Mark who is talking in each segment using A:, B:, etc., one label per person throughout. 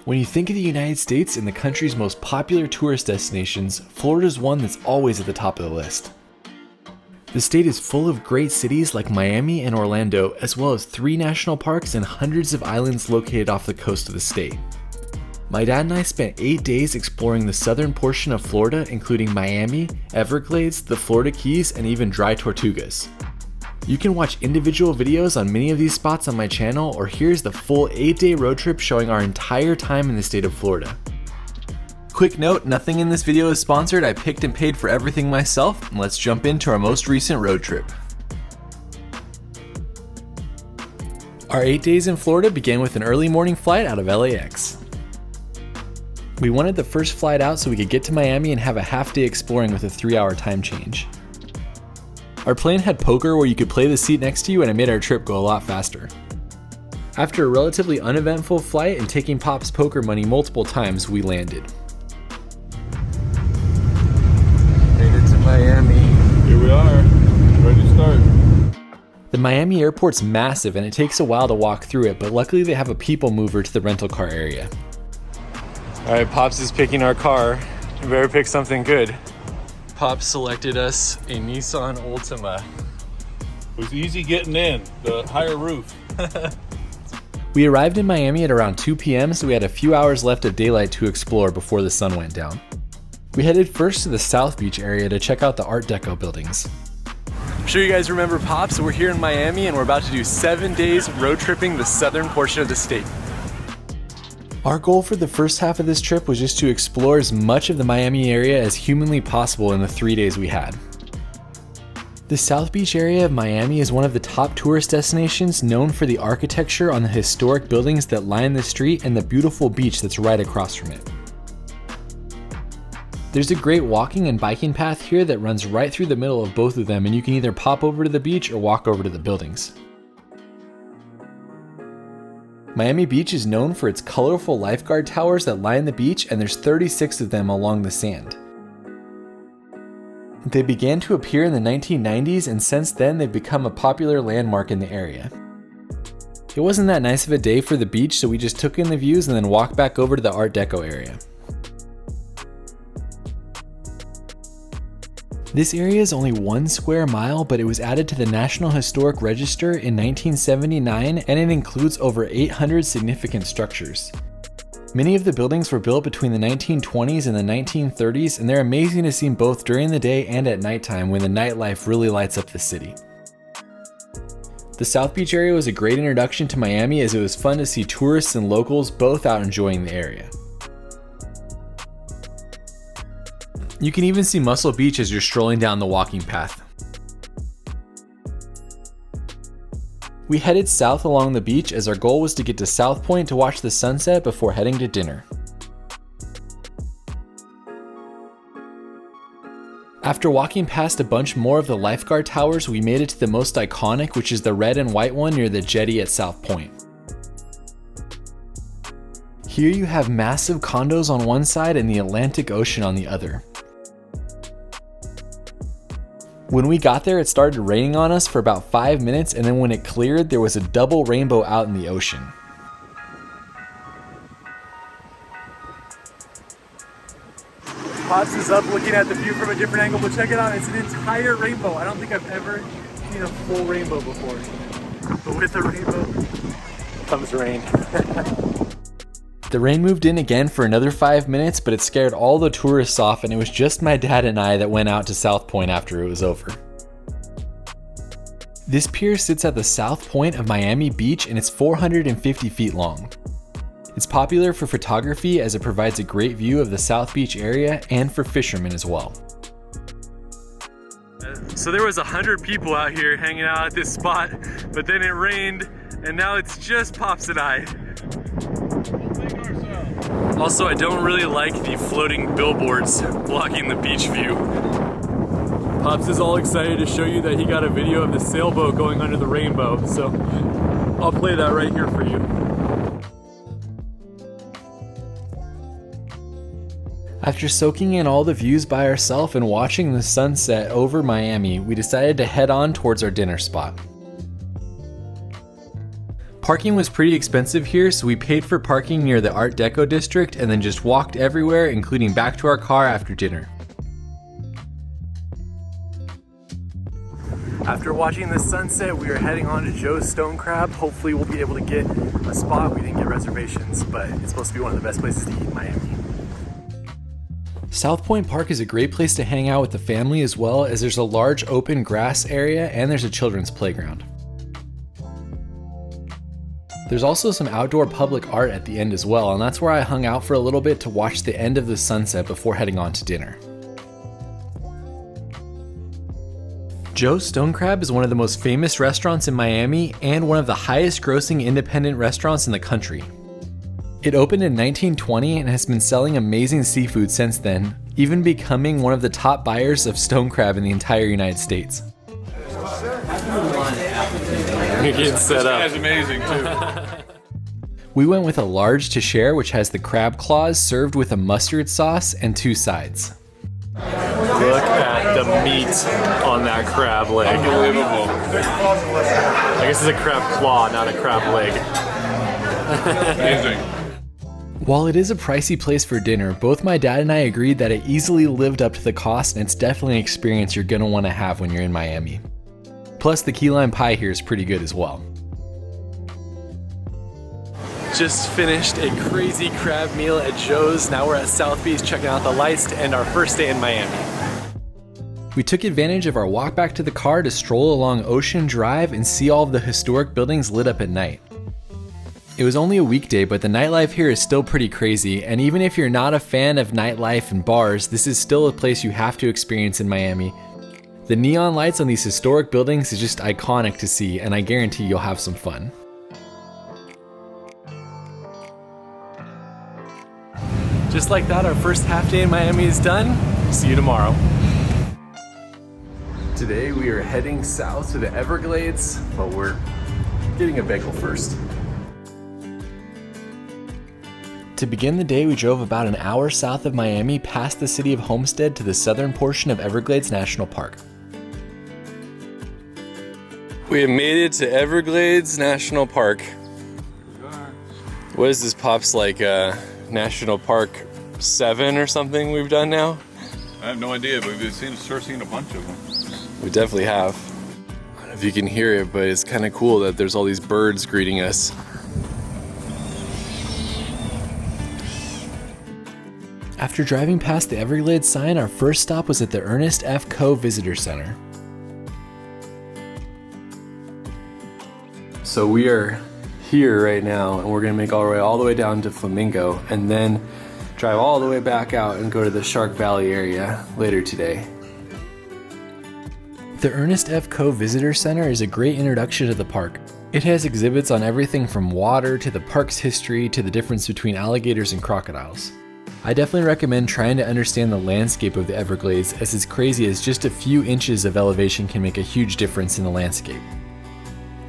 A: When you think of the United States and the country's most popular tourist destinations, Florida's one that's always at the top of the list. The state is full of great cities like Miami and Orlando, as well as 3 national parks and hundreds of islands located off the coast of the state. My dad and I spent 8 days exploring the southern portion of Florida, including Miami, Everglades, the Florida Keys, and even Dry Tortugas. You can watch individual videos on many of these spots on my channel, or here's the full 8-day road trip showing our entire time in the state of Florida. Quick note, nothing in this video is sponsored. I picked and paid for everything myself, and let's jump into our most recent road trip. Our 8 days in Florida began with an early morning flight out of LAX. We wanted the first flight out so we could get to Miami and have a half day exploring with a 3-hour time change. Our plane had poker where you could play the seat next to you, and it made our trip go a lot faster. After a relatively uneventful flight and taking Pop's poker money multiple times, we landed.
B: Made it to Miami.
C: Here we are, ready to start.
A: The Miami airport's massive and it takes a while to walk through it, but luckily they have a people mover to the rental car area.
B: Alright, Pops is picking our car. We better pick something good. Pops selected us a Nissan Altima.
C: It was easy getting in, the higher roof.
A: We arrived in Miami at around 2 p.m, so we had a few hours left of daylight to explore before the sun went down. We headed first to the South Beach area to check out the Art Deco buildings.
B: I'm sure you guys remember Pops, so we're here in Miami and we're about to do 7 days road tripping the southern portion of the state.
A: Our goal for the first half of this trip was just to explore as much of the Miami area as humanly possible in the 3 days we had. The South Beach area of Miami is one of the top tourist destinations, known for the architecture on the historic buildings that line the street and the beautiful beach that's right across from it. There's a great walking and biking path here that runs right through the middle of both of them, and you can either pop over to the beach or walk over to the buildings. Miami Beach is known for its colorful lifeguard towers that line the beach, and there's 36 of them along the sand. They began to appear in the 1990s, and since then they've become a popular landmark in the area. It wasn't that nice of a day for the beach, so we just took in the views and then walked back over to the Art Deco area. This area is only 1 square mile, but it was added to the National Historic Register in 1979, and it includes over 800 significant structures. Many of the buildings were built between the 1920s and the 1930s, and they're amazing to see both during the day and at nighttime when the nightlife really lights up the city. The South Beach area was a great introduction to Miami, as it was fun to see tourists and locals both out enjoying the area. You can even see Muscle Beach as you're strolling down the walking path. We headed south along the beach as our goal was to get to South Point to watch the sunset before heading to dinner. After walking past a bunch more of the lifeguard towers, we made it to the most iconic, which is the red and white one near the jetty at South Point. Here you have massive condos on one side and the Atlantic Ocean on the other. When we got there, it started raining on us for about 5 minutes, and then when it cleared, there was a double rainbow out in the ocean.
B: Pops is up looking at the view from a different angle, but check it out, it's an entire rainbow. I don't think I've ever seen a full rainbow before. But with the rainbow comes rain.
A: The rain moved in again for another 5 minutes, but it scared all the tourists off, and it was just my dad and I that went out to South Point after it was over. This pier sits at the south point of Miami Beach, and it's 450 feet long. It's popular for photography as it provides a great view of the South Beach area, and for fishermen as well.
B: So there was 100 people out here hanging out at this spot, but then it rained, and now it's just Pops and I. Also, I don't really like the floating billboards blocking the beach view. Pops is all excited to show you that he got a video of the sailboat going under the rainbow, so I'll play that right here for you.
A: After soaking in all the views by ourselves and watching the sunset over Miami, we decided to head on towards our dinner spot. Parking was pretty expensive here, so we paid for parking near the Art Deco district and then just walked everywhere, including back to our car after dinner. After watching the sunset, we are heading on to Joe's Stone Crab. Hopefully we'll be able to get a spot. We didn't get reservations, but it's supposed to be one of the best places to eat in Miami. South Point Park is a great place to hang out with the family, as well as there's a large open grass area and there's a children's playground. There's also some outdoor public art at the end as well, and that's where I hung out for a little bit to watch the end of the sunset before heading on to dinner. Joe's Stone Crab is one of the most famous restaurants in Miami and one of the highest grossing independent restaurants in the country. It opened in 1920 and has been selling amazing seafood since then, even becoming one of the top buyers of stone crab in the entire United States.
B: You're getting set up.
C: That's amazing too.
A: We went with a large to share, which has the crab claws served with a mustard sauce and 2 sides.
B: Look at the meat on that crab leg.
C: Unbelievable.
B: I guess it's a crab claw, not a crab leg.
C: Amazing.
A: While it is a pricey place for dinner, both my dad and I agreed that it easily lived up to the cost, and it's definitely an experience you're gonna wanna have when you're in Miami. Plus, the key lime pie here is pretty good as well. Just finished a crazy crab meal at Joe's. Now we're at South Beach checking out the lights to end our first day in Miami. We took advantage of our walk back to the car to stroll along Ocean Drive and see all of the historic buildings lit up at night. It was only a weekday, but the nightlife here is still pretty crazy, and even if you're not a fan of nightlife and bars, this is still a place you have to experience in Miami. The neon lights on these historic buildings is just iconic to see, and I guarantee you'll have some fun. Just like that, our first half day in Miami is done. See you tomorrow. Today we are heading south to the Everglades, but we're getting a bagel first. To begin the day, we drove about an hour south of Miami past the city of Homestead to the southern portion of Everglades National Park. We have made it to Everglades National Park. What is this, Pops, like National Park 7 or something we've done now?
C: I have no idea, but we've seen a bunch of them.
A: We definitely have. I don't know if you can hear it, but it's kind of cool that there's all these birds greeting us. After driving past the Everglades sign, our first stop was at the Ernest F. Coe Visitor Center. So we are here right now, and we're gonna make our way all the way down to Flamingo, and then drive all the way back out and go to the Shark Valley area later today. The Ernest F. Coe Visitor Center is a great introduction to the park. It has exhibits on everything from water to the park's history to the difference between alligators and crocodiles. I definitely recommend trying to understand the landscape of the Everglades, as it's crazy as just a few inches of elevation can make a huge difference in the landscape.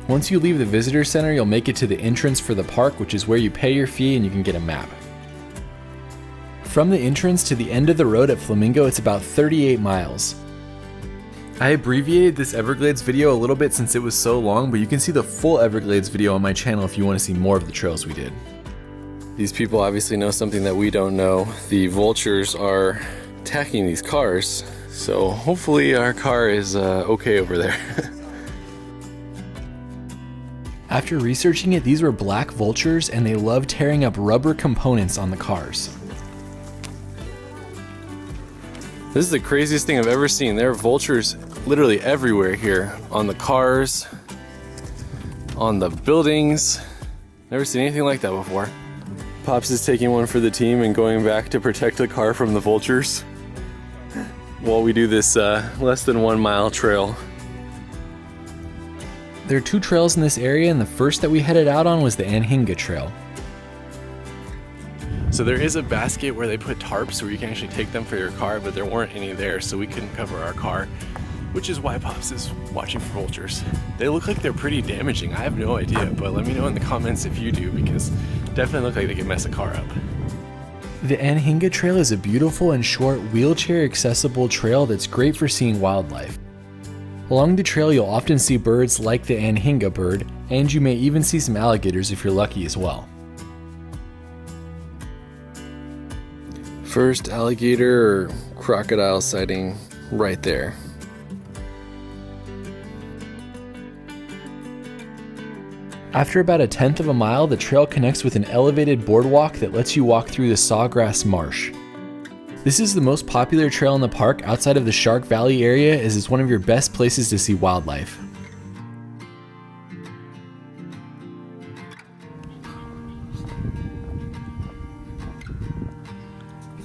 A: Once you leave the visitor center, you'll make it to the entrance for the park, which is where you pay your fee and you can get a map. From the entrance to the end of the road at Flamingo, it's about 38 miles. I abbreviated this Everglades video a little bit since it was so long, but you can see the full Everglades video on my channel if you want to see more of the trails we did. These people obviously know something that we don't know. The vultures are attacking these cars, so hopefully our car is okay over there. After researching it, these were black vultures and they love tearing up rubber components on the cars. This is the craziest thing I've ever seen. There are vultures literally everywhere here. On the cars, on the buildings. Never seen anything like that before. Pops is taking one for the team and going back to protect the car from the vultures while we do this less than 1 mile trail. There are 2 trails in this area, and the first that we headed out on was the Anhinga Trail. So there is a basket where they put tarps where you can actually take them for your car, but there weren't any there, so we couldn't cover our car, which is why Pops is watching for vultures. They look like they're pretty damaging. I have no idea, but let me know in the comments if you do, because definitely look like they could mess a car up. The Anhinga Trail is a beautiful and short wheelchair accessible trail that's great for seeing wildlife. Along the trail you'll often see birds like the anhinga bird, and you may even see some alligators if you're lucky as well. First alligator or crocodile sighting right there. After about 1/10 of a mile, the trail connects with an elevated boardwalk that lets you walk through the Sawgrass Marsh. This is the most popular trail in the park outside of the Shark Valley area, as it's one of your best places to see wildlife.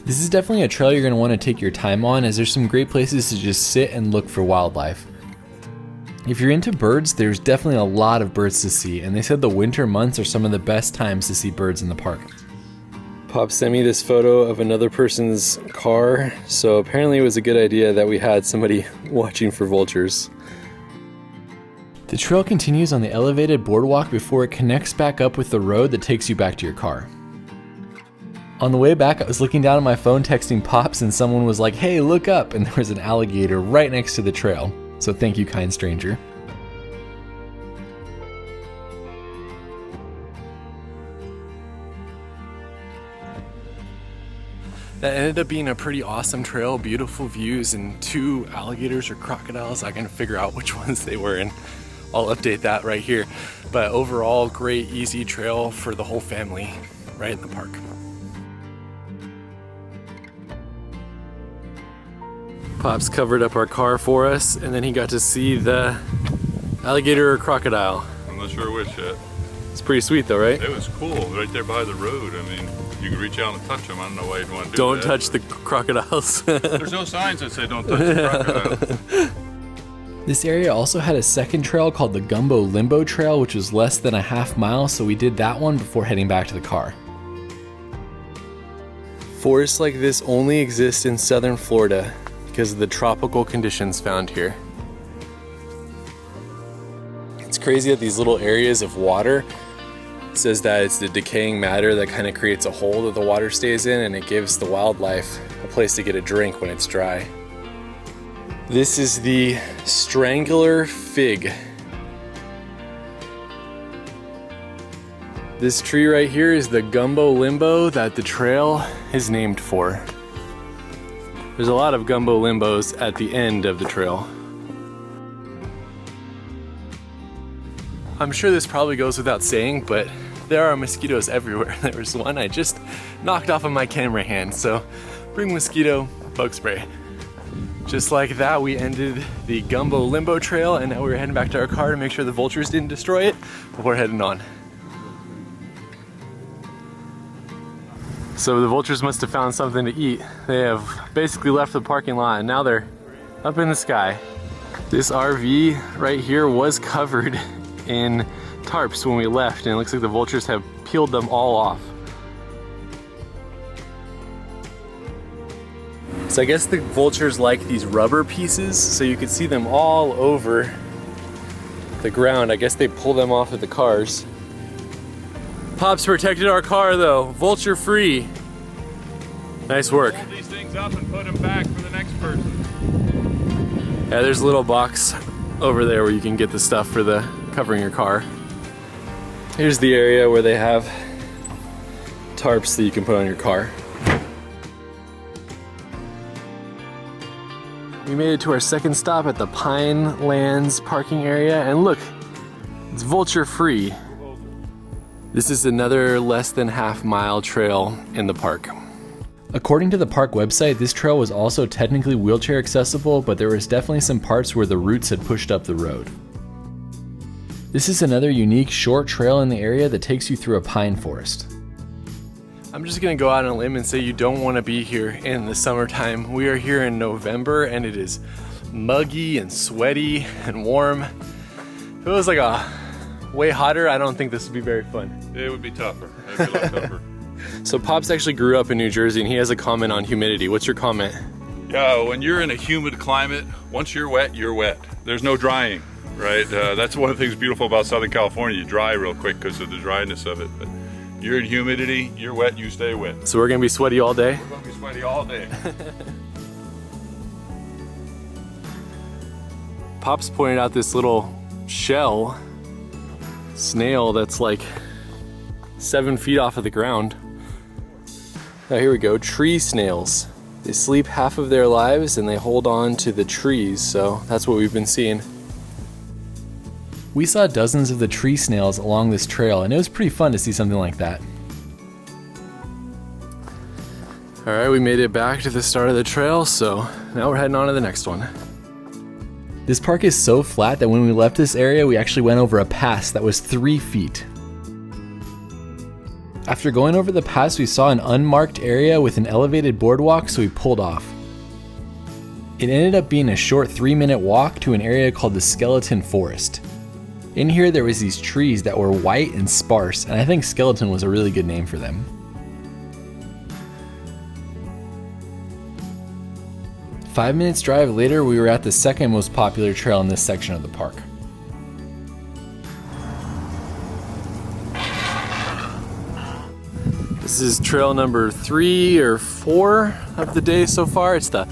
A: This is definitely a trail you're going to want to take your time on, as there's some great places to just sit and look for wildlife. If you're into birds, there's definitely a lot of birds to see, and they said the winter months are some of the best times to see birds in the park. Pop sent me this photo of another person's car, so apparently it was a good idea that we had somebody watching for vultures. The trail continues on the elevated boardwalk before it connects back up with the road that takes you back to your car. On the way back, I was looking down at my phone texting Pops, and someone was like, "Hey, look up," and there was an alligator right next to the trail. So thank you, kind stranger. That ended up being a pretty awesome trail, beautiful views, and 2 alligators or crocodiles. I can figure out which ones they were, and I'll update that right here. But overall, great, easy trail for the whole family right in the park. Pops covered up our car for us, and then he got to see the alligator or crocodile.
C: I'm not sure which yet.
A: It's pretty sweet though, right?
C: It was cool, right there by the road. I mean, you can reach out and touch them. I don't know why you'd want to do
A: Don't
C: that.
A: touch the crocodiles.
C: There's no signs that say don't touch the crocodile.
A: This area also had a second trail called the Gumbo Limbo Trail, which was less than a half mile, so we did that one before heading back to the car. Forests like this only exist in southern Florida because of the tropical conditions found here. It's crazy that these little areas of water, it says that it's the decaying matter that kind of creates a hole that the water stays in, and it gives the wildlife a place to get a drink when it's dry. This is the strangler fig. This tree right here is the Gumbo Limbo that the trail is named for. There's a lot of Gumbo Limbos at the end of the trail. I'm sure this probably goes without saying, but there are mosquitoes everywhere. There was one I just knocked off of my camera hand, so bring mosquito bug spray. Just like that, we ended the Gumbo Limbo Trail, and now we're heading back to our car to make sure the vultures didn't destroy it before heading on. So the vultures must have found something to eat. They have basically left the parking lot, and now they're up in the sky. This RV right here was covered in tarps when we left, and it looks like the vultures have peeled them all off. So I guess the vultures like these rubber pieces, so you can see them all over the ground. I guess they pull them off of the cars. Pops protected our car though, vulture free. Nice work.
C: Hold these things up and put them back for the next person.
A: Yeah, there's a little box over there where you can get the stuff for the covering your car. Here's the area where they have tarps that you can put on your car. We made it to our second stop at the Pine Lands parking area, and look, it's vulture free. This is another less than half-mile trail in the park. According to the park website, this trail was also technically wheelchair accessible, but there was definitely some parts where the roots had pushed up the road. This is another unique short trail in the area that takes you through a pine forest. I'm just gonna go out on a limb and say you don't want to be here in the summertime. We are here in November and it is muggy and sweaty and warm. If it was like a way hotter, I don't think this would be very fun.
C: It would be tougher. It'd be a lot tougher.
A: So Pops actually grew up in New Jersey, and he has a comment on humidity. What's your comment?
C: Yeah, when you're in a humid climate, once you're wet, you're wet. There's no drying, right? That's one of the things beautiful about Southern California. You dry real quick because of the dryness of it. But you're in humidity, you're wet, you stay wet.
A: So we're gonna be sweaty all day?
C: We're gonna be sweaty all day.
B: Pops pointed out this little shell snail that's like 7 feet off of the ground. Now here we go, tree snails. They sleep half of their lives and they hold on to the trees, so that's what we've been seeing.
A: We saw dozens of the tree snails along this trail, and it was pretty fun to see something like that.
B: All right, we made it back to the start of the trail, so now we're heading on to the next one.
A: This park is so flat that when we left this area, we actually went over a pass that was 3 feet. After going over the pass, we saw an unmarked area with an elevated boardwalk, so we pulled off. It ended up being a short 3-minute walk to an area called the Skeleton Forest. In here, there was these trees that were white and sparse, and I think skeleton was a really good name for them. Five minutes drive later, we were at the second most popular trail in this section of the park.
B: This is trail number 3 or 4 of the day so far. It's the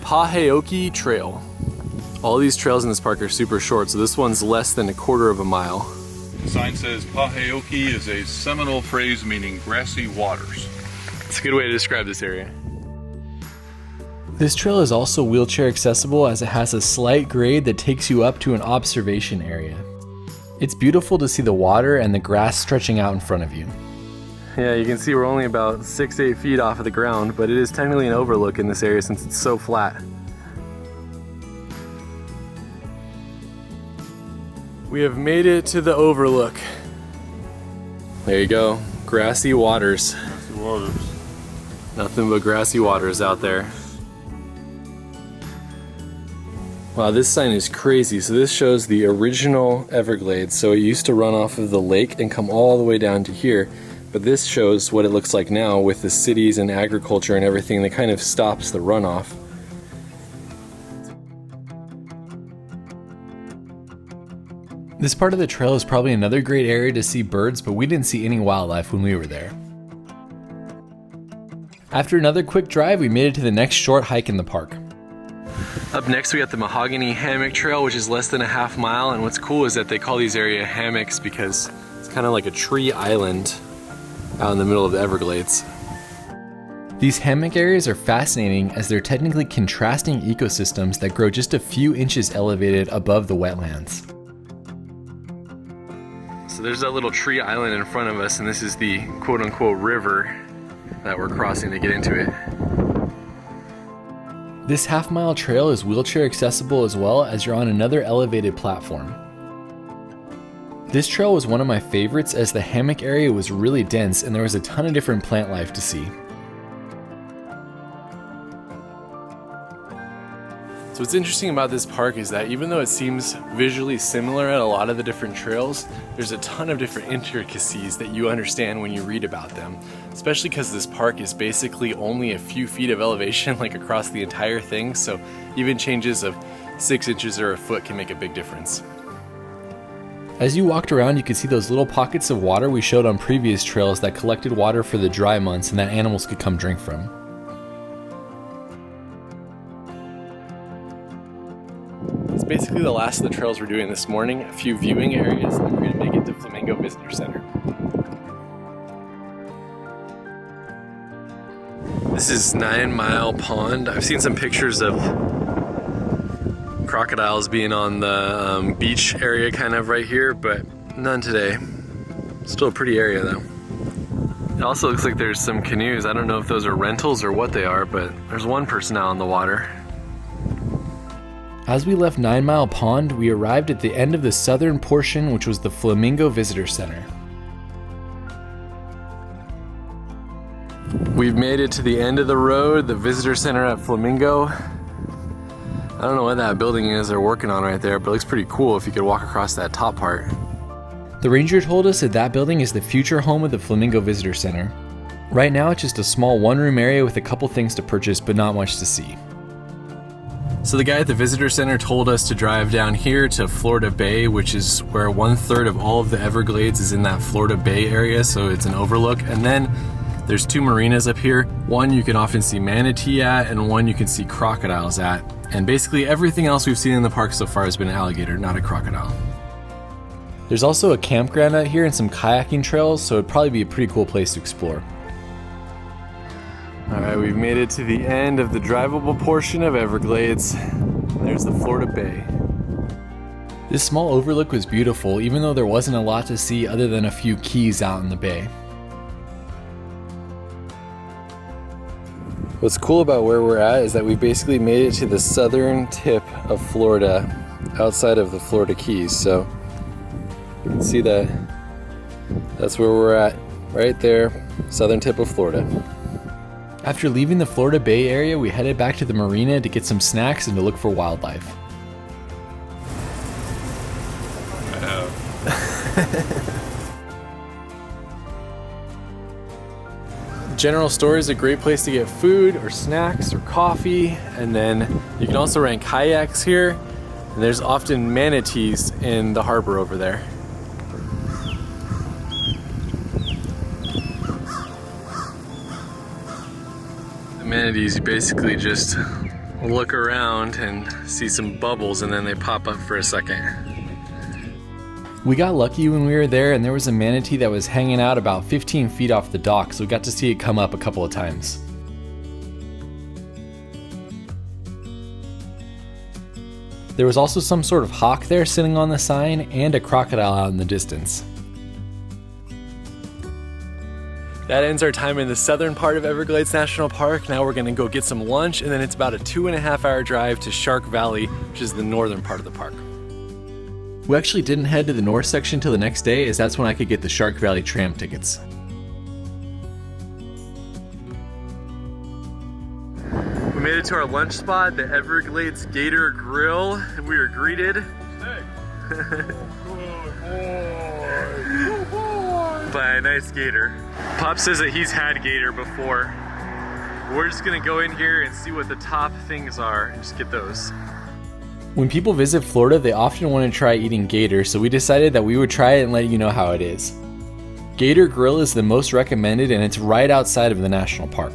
B: Paheoki Trail. All these trails in this park are super short, so this one's less than 1/4 of a mile.
C: The sign says Paheoki is a Seminole phrase meaning grassy waters.
B: It's a good way to describe this area.
A: This trail is also wheelchair accessible as it has a slight grade that takes you up to an observation area. It's beautiful to see the water and the grass stretching out in front of you.
B: Yeah, you can see we're only about 6-8 feet off of the ground, but it is technically an overlook in this area since it's so flat. We have made it to the overlook. There you go, grassy waters.
C: Grassy waters.
B: Nothing but grassy waters out there. Wow, this sign is crazy. So this shows the original Everglades. So it used to run off of the lake and come all the way down to here. But this shows what it looks like now with the cities and agriculture and everything that kind of stops the runoff.
A: This part of the trail is probably another great area to see birds, but we didn't see any wildlife when we were there. After another quick drive, we made it to the next short hike in the park.
B: Up next we got the Mahogany Hammock Trail, which is less than a half mile, and what's cool is that they call these area hammocks because it's kind of like a tree island out in the middle of the Everglades.
A: These hammock areas are fascinating as they're technically contrasting ecosystems that grow just a few inches elevated above the wetlands.
B: So there's that little tree island in front of us, and this is the quote-unquote river that we're crossing to get into it.
A: This half-mile trail is wheelchair accessible as well as you're on another elevated platform. This trail was one of my favorites as the hammock area was really dense and there was a ton of different plant life to see.
B: So what's interesting about this park is that even though it seems visually similar at a lot of the different trails, there's a ton of different intricacies that you understand when you read about them. Especially because this park is basically only a few feet of elevation like across the entire thing, so even changes of 6 inches or a foot can make a big difference.
A: As you walked around, you could see those little pockets of water we showed on previous trails that collected water for the dry months and that animals could come drink from.
B: It's basically the last of the trails we're doing this morning, a few viewing areas, and then we're going to make it to Flamingo Visitor Center. This is 9 Mile Pond. I've seen some pictures of crocodiles being on the beach area kind of right here, but none today. Still a pretty area though. It also looks like there's some canoes. I don't know if those are rentals or what they are, but there's one person out on the water.
A: As we left 9 Mile Pond, we arrived at the end of the southern portion, which was the Flamingo Visitor Center.
B: We've made it to the end of the road, the visitor center at Flamingo. I don't know what that building is they're working on right there, but it looks pretty cool if you could walk across that top part.
A: The ranger told us that that building is the future home of the Flamingo Visitor Center. Right now it's just a small one-room area with a couple things to purchase, but not much to see.
B: So the guy at the visitor center told us to drive down here to Florida Bay, which is where 1/3 of all of the Everglades is in that Florida Bay area, so it's an overlook. And then there's 2 marinas up here. One you can often see manatee at, and one you can see crocodiles at.
A: And basically everything else we've seen in the park so far has been an alligator, not a crocodile. There's also a campground out here and some kayaking trails, so it'd probably be a pretty cool place to explore. Alright, we've made it to the end of the drivable portion of Everglades. There's the Florida Bay. This small overlook was beautiful, even though there wasn't a lot to see other than a few keys out in the bay. What's cool about where we're at is that we basically made it to the southern tip of Florida, outside of the Florida Keys. So you can see that that's where we're at, right there, southern tip of Florida. After leaving the Florida Bay area, we headed back to the marina to get some snacks and to look for wildlife. General store is a great place to get food or snacks or coffee, and then you can also rent kayaks here, and there's often manatees in the harbor over there. The manatees, you basically just look around and see some bubbles and then they pop up for a second. We got lucky when we were there, and there was a manatee that was hanging out about 15 feet off the dock, so we got to see it come up a couple of times. There was also some sort of hawk there sitting on the sign, and a crocodile out in the distance. That ends our time in the southern part of Everglades National Park. Now we're gonna go get some lunch, and then it's about a 2.5-hour drive to Shark Valley, which is the northern part of the park. We actually didn't head to the north section till the next day, as that's when I could get the Shark Valley tram tickets. We made it to our lunch spot, the Everglades Gator Grill, and we were greeted by a nice gator. Pop says that he's had gator before. We're just gonna go in here and see what the top things are and just get those. When people visit Florida, they often want to try eating gator, so we decided that we would try it and let you know how it is. Gator Grill is the most recommended, and it's right outside of the national park.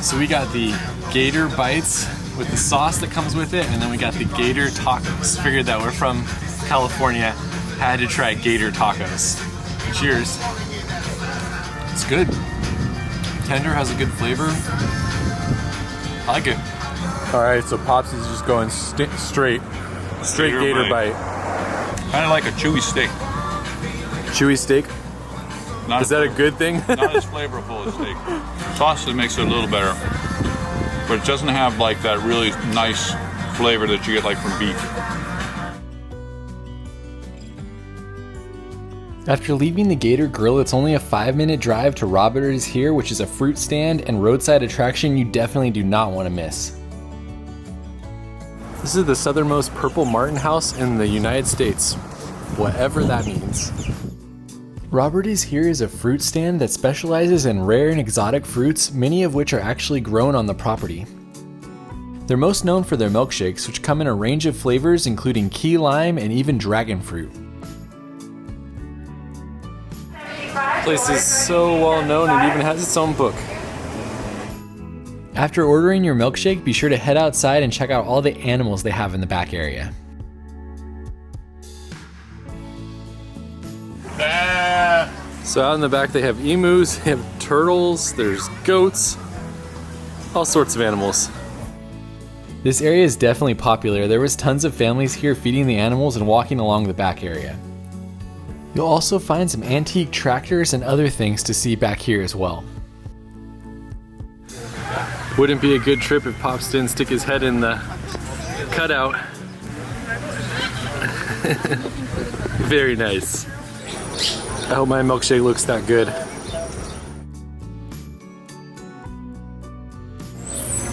A: So we got the gator bites with the sauce that comes with it, and then we got the gator tacos. Figured that we're from California, had to try gator tacos. Cheers. It's good. Tender, has a good flavor. I like it. All right, so Pops is just going straight gator bite.
C: Kind of like a chewy steak.
A: Chewy steak?
C: Not
A: is that a good thing?
C: Not as flavorful as steak. Sausage makes it a little better, but it doesn't have like that really nice flavor that you get like from beef.
A: After leaving the Gator Grill, it's only a 5-minute drive to Robert's Here, which is a fruit stand and roadside attraction you definitely do not want to miss. This is the southernmost purple martin house in the United States, whatever that means. Robert's Here is a fruit stand that specializes in rare and exotic fruits, many of which are actually grown on the property. They're most known for their milkshakes, which come in a range of flavors including key lime and even dragon fruit. This place is so well known and even has its own book. After ordering your milkshake, be sure to head outside and check out all the animals they have in the back area. So out in the back they have emus, they have turtles, there's goats, all sorts of animals. This area is definitely popular. There was tons of families here feeding the animals and walking along the back area. You'll also find some antique tractors and other things to see back here as well. Wouldn't be a good trip if Pops didn't stick his head in the cutout. Very nice. I hope my milkshake looks that good.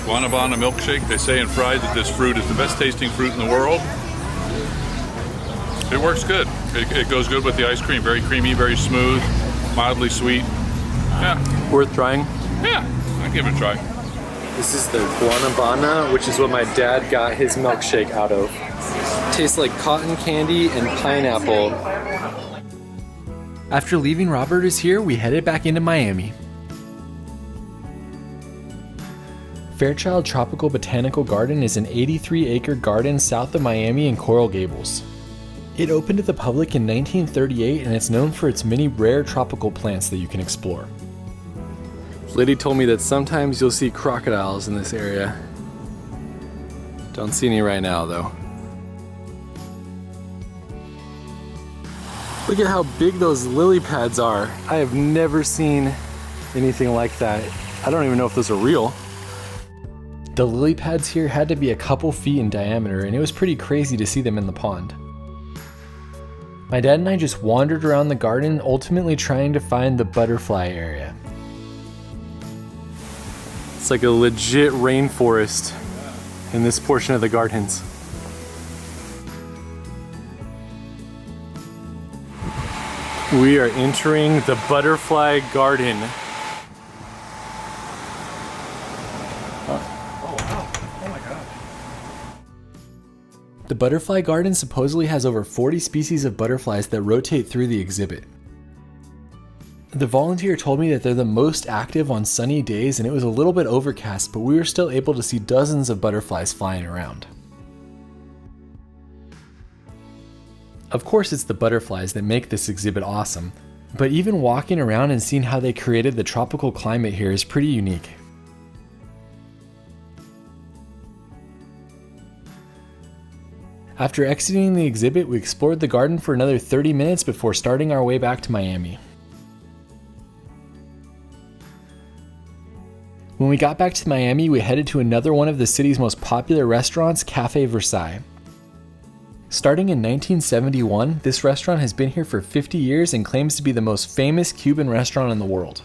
C: Guanabana milkshake. They say in Fried that this fruit is the best tasting fruit in the world. It works good. It goes good with the ice cream. Very creamy, very smooth, mildly sweet. Yeah.
A: Worth trying?
C: Yeah, I'd give it a try.
A: This is the Guanabana, which is what my dad got his milkshake out of. Tastes like cotton candy and pineapple. After leaving Roberta's here, we headed back into Miami. Fairchild Tropical Botanical Garden is an 83-acre garden south of Miami in Coral Gables. It opened to the public in 1938 and it's known for its many rare tropical plants that you can explore. This lady told me that sometimes you'll see crocodiles in this area. Don't see any right now though. Look at how big those lily pads are. I have never seen anything like that. I don't even know if those are real. The lily pads here had to be a couple feet in diameter and it was pretty crazy to see them in the pond. My dad and I just wandered around the garden, ultimately trying to find the butterfly area. It's like a legit rainforest in this portion of the gardens. We are entering the butterfly garden. The butterfly garden supposedly has over 40 species of butterflies that rotate through the exhibit. The volunteer told me that they're the most active on sunny days and it was a little bit overcast, but we were still able to see dozens of butterflies flying around. Of course, it's the butterflies that make this exhibit awesome, but even walking around and seeing how they created the tropical climate here is pretty unique. After exiting the exhibit, we explored the garden for another 30 minutes before starting our way back to Miami. When we got back to Miami, we headed to another one of the city's most popular restaurants, Cafe Versailles. Starting in 1971, this restaurant has been here for 50 years and claims to be the most famous Cuban restaurant in the world.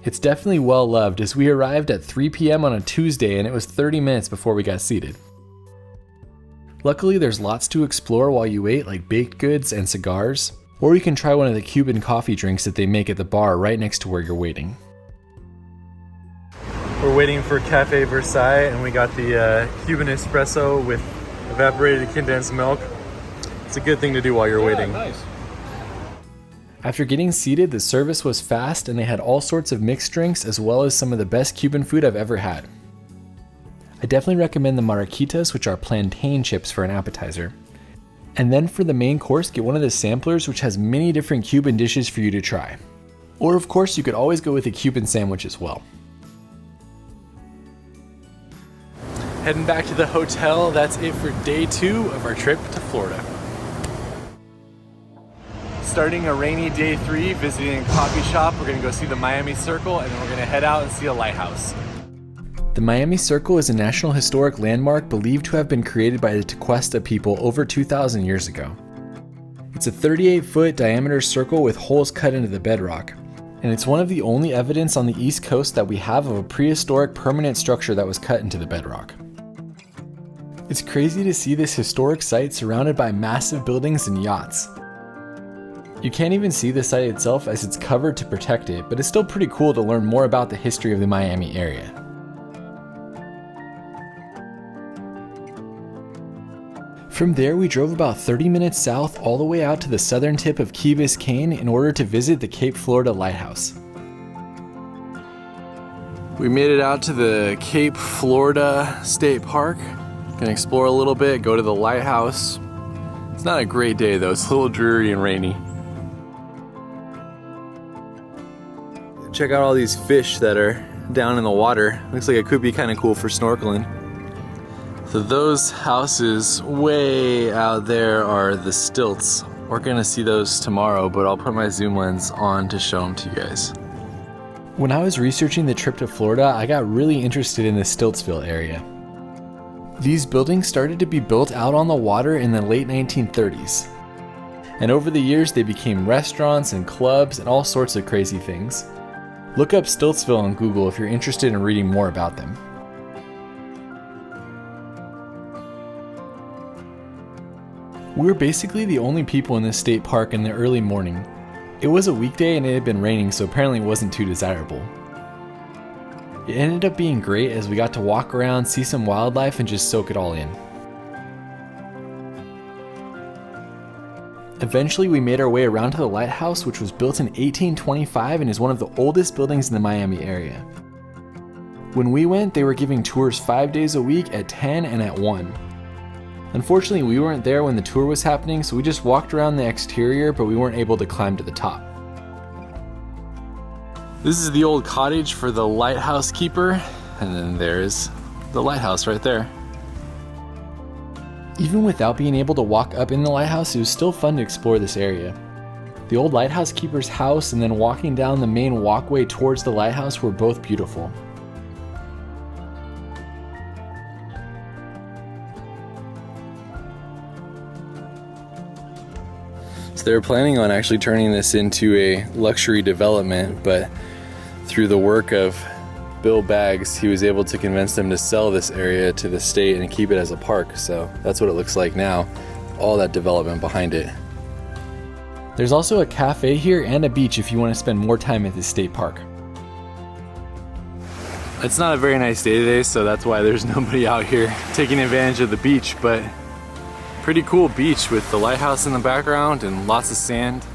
A: It's definitely well loved as we arrived at 3 p.m. on a Tuesday and it was 30 minutes before we got seated. Luckily, there's lots to explore while you wait, like baked goods and cigars, or you can try one of the Cuban coffee drinks that they make at the bar right next to where you're waiting. We're waiting for Cafe Versailles and we got the Cuban espresso with evaporated condensed milk. It's a good thing to do while you're waiting.
C: Nice.
A: After getting seated, the service was fast and they had all sorts of mixed drinks as well as some of the best Cuban food I've ever had. I definitely recommend the marraquitas, which are plantain chips for an appetizer. And then for the main course, get one of the samplers, which has many different Cuban dishes for you to try. Or of course, you could always go with a Cuban sandwich as well. Heading back to the hotel, that's it for day 2 of our trip to Florida. Starting a rainy day 3, visiting a coffee shop, we're gonna go see the Miami Circle and then we're gonna head out and see a lighthouse. The Miami Circle is a National Historic Landmark believed to have been created by the Tequesta people over 2,000 years ago. It's a 38-foot diameter circle with holes cut into the bedrock, and it's one of the only evidence on the East Coast that we have of a prehistoric permanent structure that was cut into the bedrock. It's crazy to see this historic site surrounded by massive buildings and yachts. You can't even see the site itself as it's covered to protect it, but it's still pretty cool to learn more about the history of the Miami area. From there, we drove about 30 minutes south all the way out to the southern tip of Key Biscayne in order to visit the Cape Florida Lighthouse. We made it out to the Cape Florida State Park. Gonna explore a little bit, go to the lighthouse. It's not a great day though, it's a little dreary and rainy. Check out all these fish that are down in the water. Looks like it could be kind of cool for snorkeling. So those houses way out there are the stilts. We're gonna see those tomorrow, but I'll put my zoom lens on to show them to you guys. When I was researching the trip to Florida, I got really interested in the Stiltsville area. These buildings started to be built out on the water in the late 1930s. And over the years, they became restaurants and clubs and all sorts of crazy things. Look up Stiltsville on Google if you're interested in reading more about them. We were basically the only people in this state park in the early morning. It was a weekday and it had been raining, so apparently it wasn't too desirable. It ended up being great as we got to walk around, see some wildlife, and just soak it all in. Eventually, we made our way around to the lighthouse, which was built in 1825 and is one of the oldest buildings in the Miami area. When we went, they were giving tours 5 days a week at 10 and at 1. Unfortunately, we weren't there when the tour was happening, so we just walked around the exterior, but we weren't able to climb to the top. This is the old cottage for the lighthouse keeper, and then there's the lighthouse right there. Even without being able to walk up in the lighthouse, it was still fun to explore this area. The old lighthouse keeper's house and then walking down the main walkway towards the lighthouse were both beautiful. So they were planning on actually turning this into a luxury development, but through the work of Bill Baggs, he was able to convince them to sell this area to the state and keep it as a park. So that's what it looks like now, all that development behind it. There's also a cafe here and a beach if you want to spend more time at this state park. It's not a very nice day today, so that's why there's nobody out here taking advantage of the beach, but pretty cool beach with the lighthouse in the background and lots of sand.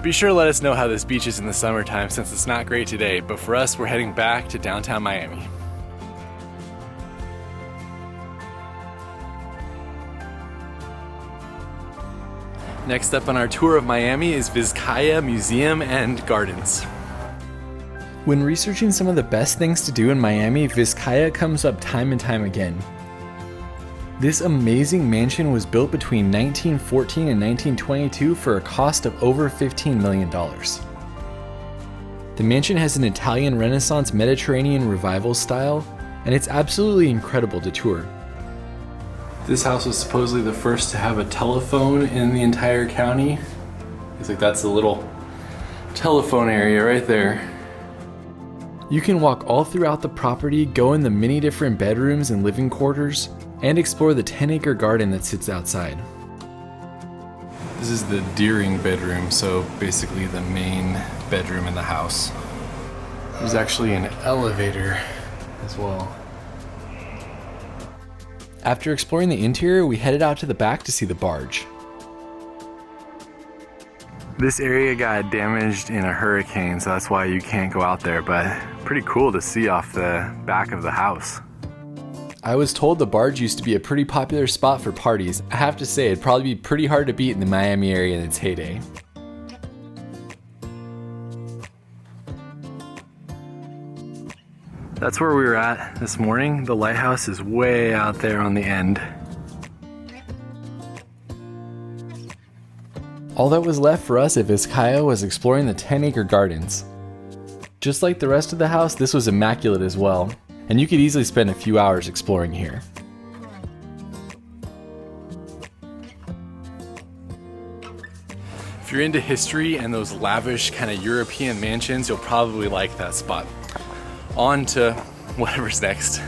A: Be sure to let us know how this beach is in the summertime since it's not great today, but for us, we're heading back to downtown Miami. Next up on our tour of Miami is Biscayne Museum and Gardens. When researching some of the best things to do in Miami, Biscayne comes up time and time again. This amazing mansion was built between 1914 and 1922 for a cost of over $15 million. The mansion has an Italian Renaissance Mediterranean revival style, and it's absolutely incredible to tour. This house was supposedly the first to have a telephone in the entire county. It's like that's the little telephone area right there. You can walk all throughout the property, go in the many different bedrooms and living quarters, and explore the 10-acre garden that sits outside. This is the Deering bedroom, so basically the main bedroom in the house. There's actually an elevator as well. After exploring the interior, we headed out to the back to see the barge. This area got damaged in a hurricane, so that's why you can't go out there, but pretty cool to see off the back of the house. I was told the barge used to be a pretty popular spot for parties. I have to say, it'd probably be pretty hard to beat in the Miami area in its heyday. That's where we were at this morning. The lighthouse is way out there on the end. All that was left for us at Biscayne was exploring the 10-acre gardens. Just like the rest of the house, this was immaculate as well, and you could easily spend a few hours exploring here. If you're into history and those lavish kind of European mansions, you'll probably like that spot. On to whatever's next.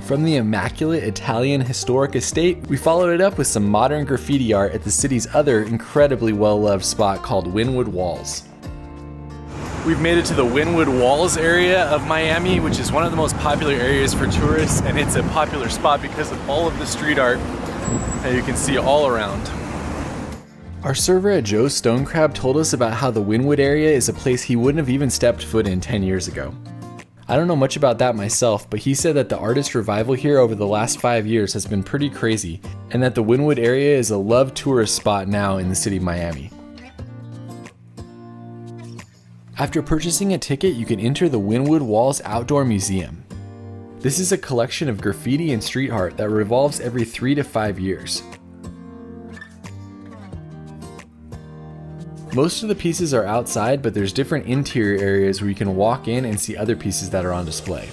A: From the immaculate Italian historic estate, we followed it up with some modern graffiti art at the city's other incredibly well-loved spot called Wynwood Walls. We've made it to the Wynwood Walls area of Miami, which is one of the most popular areas for tourists, and it's a popular spot because of all of the street art that you can see all around. Our server at Joe's Stone Crab told us about how the Wynwood area is a place he wouldn't have even stepped foot in 10 years ago. I don't know much about that myself, but he said that the artist revival here over the last 5 years has been pretty crazy, and that the Wynwood area is a loved tourist spot now in the city of Miami. After purchasing a ticket, you can enter the Wynwood Walls Outdoor Museum. This is a collection of graffiti and street art that revolves every 3 to 5 years. Most of the pieces are outside, but there's different interior areas where you can walk in and see other pieces that are on display.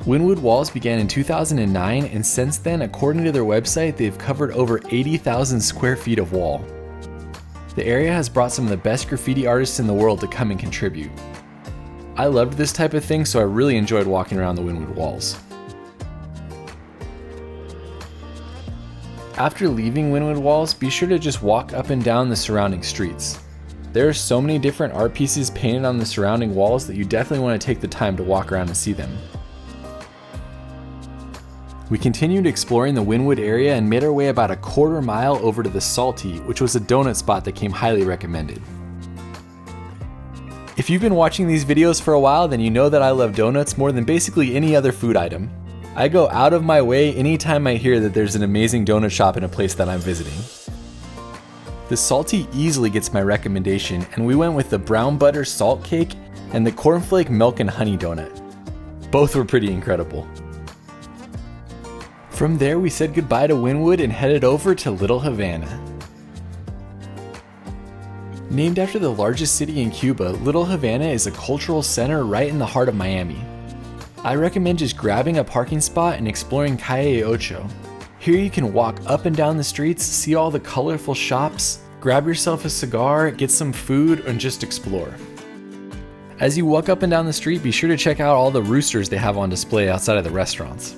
A: Wynwood Walls began in 2009, and since then, according to their website, they've covered over 80,000 square feet of wall. The area has brought some of the best graffiti artists in the world to come and contribute. I loved this type of thing, so I really enjoyed walking around the Wynwood Walls. After leaving Wynwood Walls, be sure to just walk up and down the surrounding streets. There are so many different art pieces painted on the surrounding walls that you definitely want to take the time to walk around and see them. We continued exploring the Wynwood area and made our way about a quarter mile over to the Salty, which was a donut spot that came highly recommended. If you've been watching these videos for a while, then you know that I love donuts more than basically any other food item. I go out of my way anytime I hear that there's an amazing donut shop in a place that I'm visiting. The Salty easily gets my recommendation, and we went with the brown butter salt cake and the cornflake milk and honey donut. Both were pretty incredible. From there, we said goodbye to Wynwood and headed over to Little Havana. Named after the largest city in Cuba, Little Havana is a cultural center right in the heart of Miami. I recommend just grabbing a parking spot and exploring Calle Ocho. Here you can walk up and down the streets, see all the colorful shops, grab yourself a cigar, get some food, and just explore. As you walk up and down the street, be sure to check out all the roosters they have on display outside of the restaurants.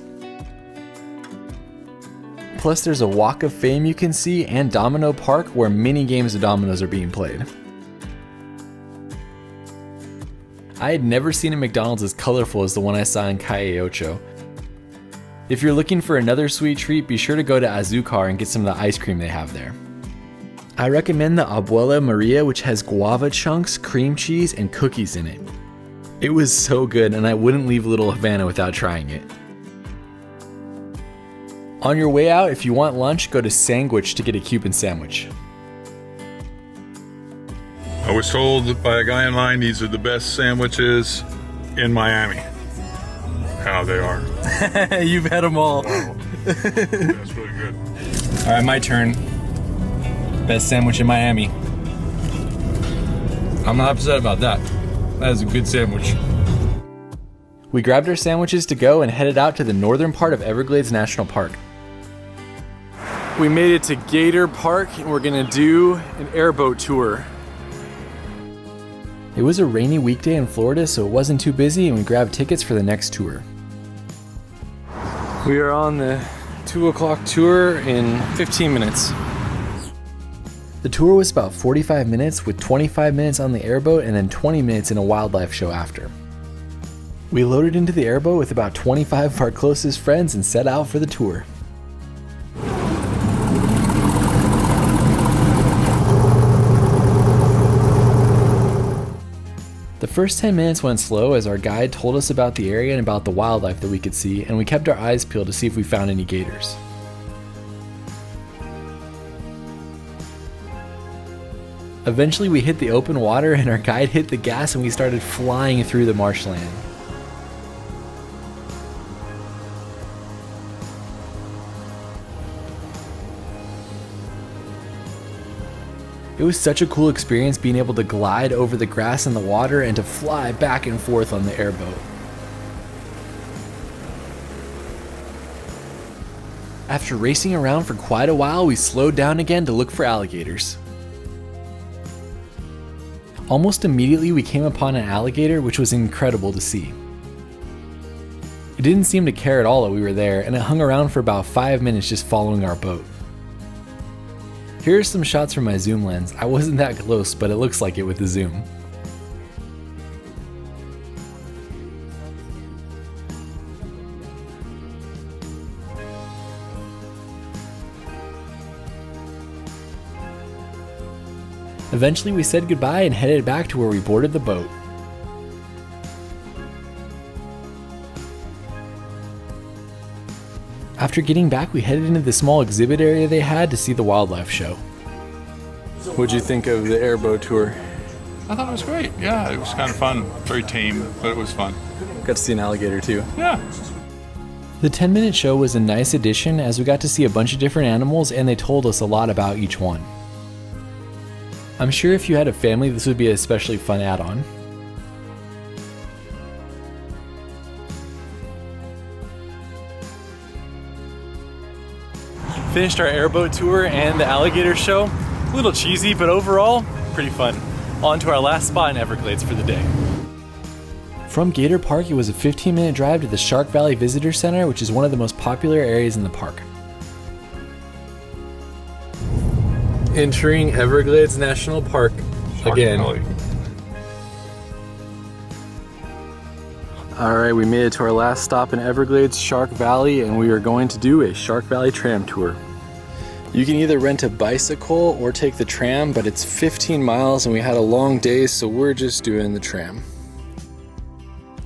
A: Plus, there's a Walk of Fame you can see and Domino Park where many games of dominoes are being played. I had never seen a McDonald's as colorful as the one I saw in Calle Ocho. If you're looking for another sweet treat, be sure to go to Azucar and get some of the ice cream they have there. I recommend the Abuela Maria, which has guava chunks, cream cheese, and cookies in it. It was so good, and I wouldn't leave Little Havana without trying it. On your way out, if you want lunch, go to Sandwich to get a Cuban sandwich.
C: I was told by a guy in line these are the best sandwiches in Miami. How they are.
A: You've had them all.
C: That's really good.
A: All right, my turn. Best sandwich in Miami. I'm not upset about that. That is a good sandwich. We grabbed our sandwiches to go and headed out to the northern part of Everglades National Park. We made it to Gator Park and we're gonna do an airboat tour. It was a rainy weekday in Florida, so it wasn't too busy, and we grabbed tickets for the next tour. We are on the 2 o'clock tour in 15 minutes. The tour was about 45 minutes with 25 minutes on the airboat and then 20 minutes in a wildlife show after. We loaded into the airboat with about 25 of our closest friends and set out for the tour. The first 10 minutes went slow as our guide told us about the area and about the wildlife that we could see, and we kept our eyes peeled to see if we found any gators. Eventually we hit the open water and our guide hit the gas and we started flying through the marshland. It was such a cool experience being able to glide over the grass and the water and to fly back and forth on the airboat. After racing around for quite a while, we slowed down again to look for alligators. Almost immediately we came upon an alligator, which was incredible to see. It didn't seem to care at all that we were there, and it hung around for about 5 minutes just following our boat. Here are some shots from my zoom lens. I wasn't that close, but it looks like it with the zoom. Eventually we said goodbye and headed back to where we boarded the boat. After getting back, we headed into the small exhibit area they had to see the wildlife show. What'd you think of the airboat tour?
C: I thought it was great. Yeah, it was kind of fun. Very tame, but it was fun.
A: Got to see an alligator too.
C: Yeah.
A: The 10-minute show was a nice addition as we got to see a bunch of different animals and they told us a lot about each one. I'm sure if you had a family, this would be an especially fun add-on. Finished our airboat tour and the alligator show. A little cheesy, but overall, pretty fun. On to our last spot in Everglades for the day. From Gator Park, it was a 15-minute drive to the Shark Valley Visitor Center, which is one of the most popular areas in the park. Entering Everglades National Park again. Alright, we made it to our last stop in Everglades, Shark Valley, and we are going to do a Shark Valley tram tour. You can either rent a bicycle or take the tram, but it's 15 miles and we had a long day, so we're just doing the tram.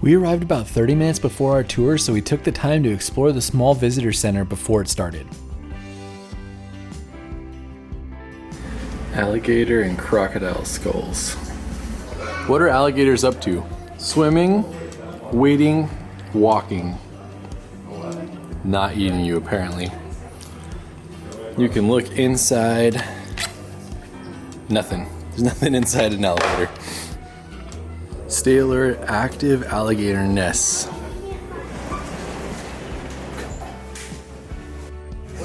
A: We arrived about 30 minutes before our tour, so we took the time to explore the small visitor center before it started. Alligator and crocodile skulls. What are alligators up to? Swimming, waiting, walking. Not eating you, apparently. You can look inside. Nothing. There's nothing inside an alligator. Stay alert, active alligator nests.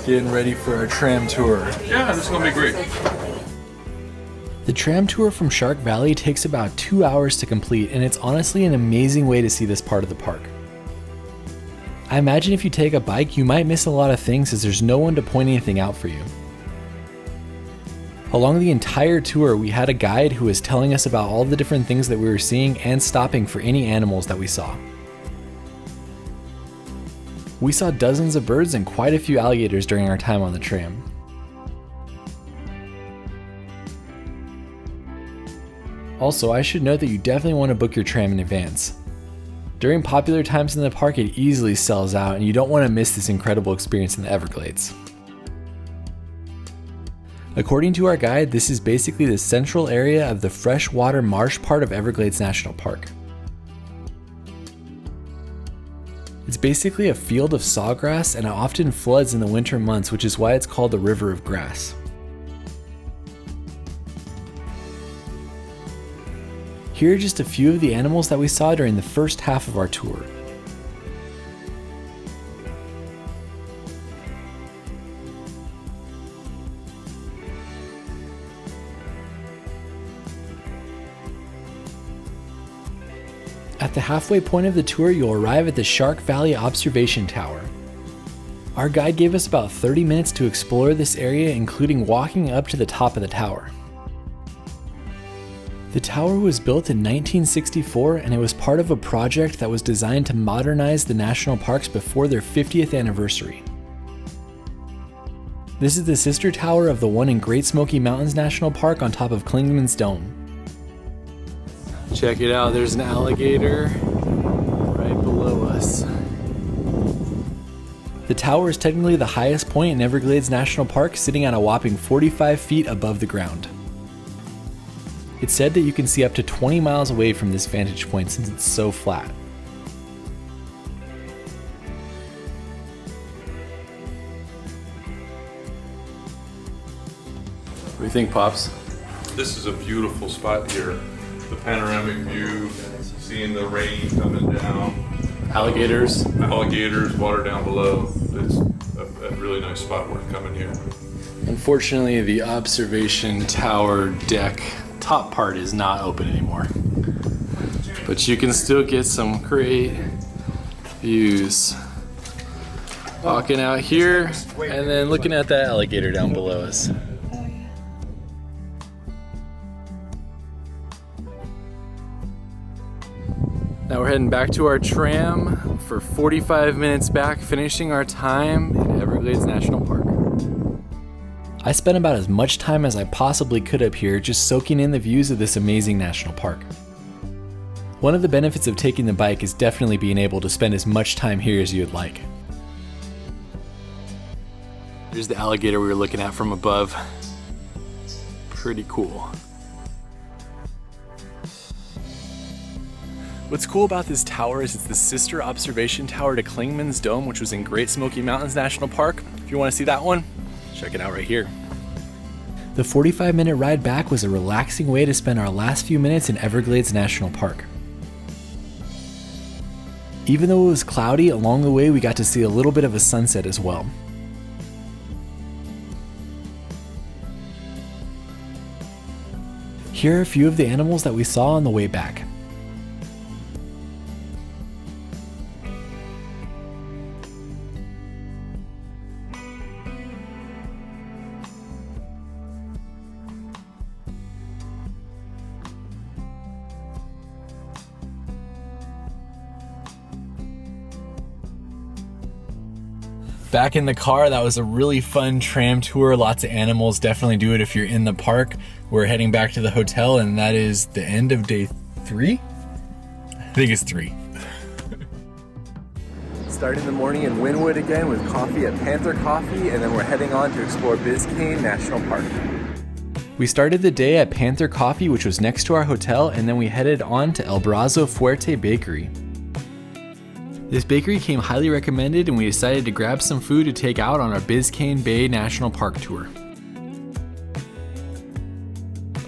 A: Getting ready for our tram tour.
C: Yeah, this is gonna be great.
A: The tram tour from Shark Valley takes about 2 hours to complete, and it's honestly an amazing way to see this part of the park. I imagine if you take a bike, you might miss a lot of things as there's no one to point anything out for you. Along the entire tour, we had a guide who was telling us about all the different things that we were seeing and stopping for any animals that we saw. We saw dozens of birds and quite a few alligators during our time on the tram. Also, I should note that you definitely want to book your tram in advance. During popular times in the park, it easily sells out, and you don't want to miss this incredible experience in the Everglades. According to our guide, this is basically the central area of the freshwater marsh part of Everglades National Park. It's basically a field of sawgrass, and it often floods in the winter months, which is why it's called the River of Grass. Here are just a few of the animals that we saw during the first half of our tour. At the halfway point of the tour, you'll arrive at the Shark Valley Observation Tower. Our guide gave us about 30 minutes to explore this area, including walking up to the top of the tower. The tower was built in 1964, and it was part of a project that was designed to modernize the national parks before their 50th anniversary. This is the sister tower of the one in Great Smoky Mountains National Park on top of Clingman's Dome. Check it out, there's an alligator right below us. The tower is technically the highest point in Everglades National Park, sitting at a whopping 45 feet above the ground. It's said that you can see up to 20 miles away from this vantage point since it's so flat. What do you think, Pops?
C: This is a beautiful spot here. The panoramic view, seeing the rain coming down.
A: Alligators.
C: Water down below. It's a really nice spot worth coming here.
A: Unfortunately, the observation tower deck top part is not open anymore. But you can still get some great views. Walking out here and then looking at that alligator down below us. Now we're heading back to our tram for 45 minutes back, finishing our time in Everglades National Park. I spent about as much time as I possibly could up here just soaking in the views of this amazing national park. One of the benefits of taking the bike is definitely being able to spend as much time here as you would like. Here's the alligator we were looking at from above. Pretty cool. What's cool about this tower is it's the sister observation tower to Clingman's Dome, which was in Great Smoky Mountains National Park. If you want to see that one, check it out right here. The 45-minute ride back was a relaxing way to spend our last few minutes in Everglades National Park. Even though it was cloudy, along the way we got to see a little bit of a sunset as well. Here are a few of the animals that we saw on the way back. Back in the car, that was a really fun tram tour. Lots of animals. Definitely do it if you're in the park. We're heading back to the hotel, and that is the end of day 3? I think it's 3. Starting the morning in Wynwood again with coffee at Panther Coffee, and then we're heading on to explore Biscayne National Park. We started the day at Panther Coffee, which was next to our hotel, and then we headed on to El Brazo Fuerte Bakery. This bakery came highly recommended, and we decided to grab some food to take out on our Biscayne Bay National Park tour.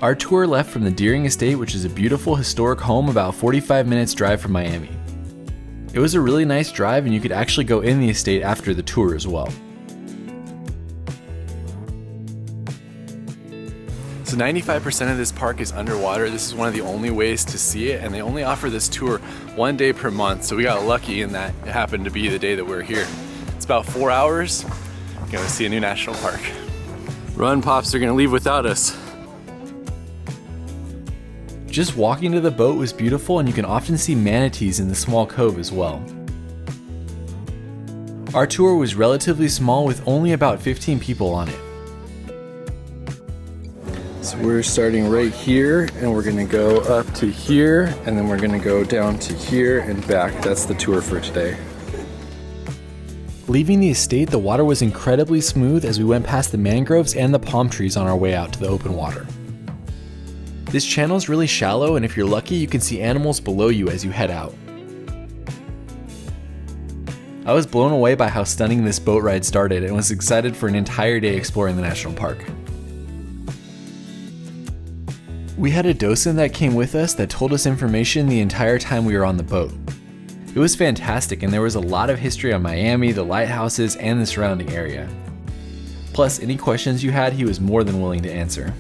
A: Our tour left from the Deering Estate, which is a beautiful historic home about 45 minutes drive from Miami. It was a really nice drive, and you could actually go in the estate after the tour as well. So 95% of this park is underwater. This is one of the only ways to see it, and they only offer this tour 1 day per month, so we got lucky in that it happened to be the day that we're here. It's about 4 hours. We're gonna see a new national park. Run, Pops, they're gonna leave without us. Just walking to the boat was beautiful, and you can often see manatees in the small cove as well. Our tour was relatively small with only about 15 people on it. So we're starting right here, and we're gonna go up to here, and then we're gonna go down to here and back. That's the tour for today. Leaving the estate, the water was incredibly smooth as we went past the mangroves and the palm trees on our way out to the open water. This channel is really shallow, and if you're lucky, you can see animals below you as you head out. I was blown away by how stunning this boat ride started and was excited for an entire day exploring the national park. We had a docent that came with us that told us information the entire time we were on the boat. It was fantastic, and there was a lot of history on Miami, the lighthouses, and the surrounding area. Plus, any questions you had, he was more than willing to answer.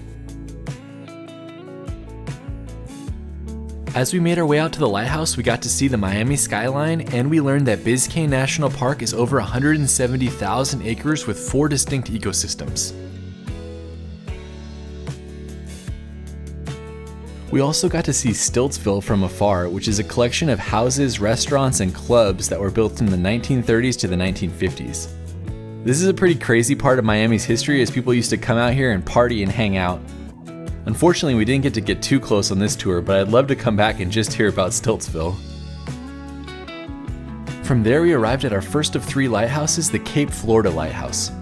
A: As we made our way out to the lighthouse, we got to see the Miami skyline, and we learned that Biscayne National Park is over 170,000 acres with 4 distinct ecosystems. We also got to see Stiltsville from afar, which is a collection of houses, restaurants, and clubs that were built in the 1930s to the 1950s. This is a pretty crazy part of Miami's history, as people used to come out here and party and hang out. Unfortunately, we didn't get too close on this tour, but I'd love to come back and just hear about Stiltsville. From there, we arrived at our first of 3 lighthouses, the Cape Florida Lighthouse.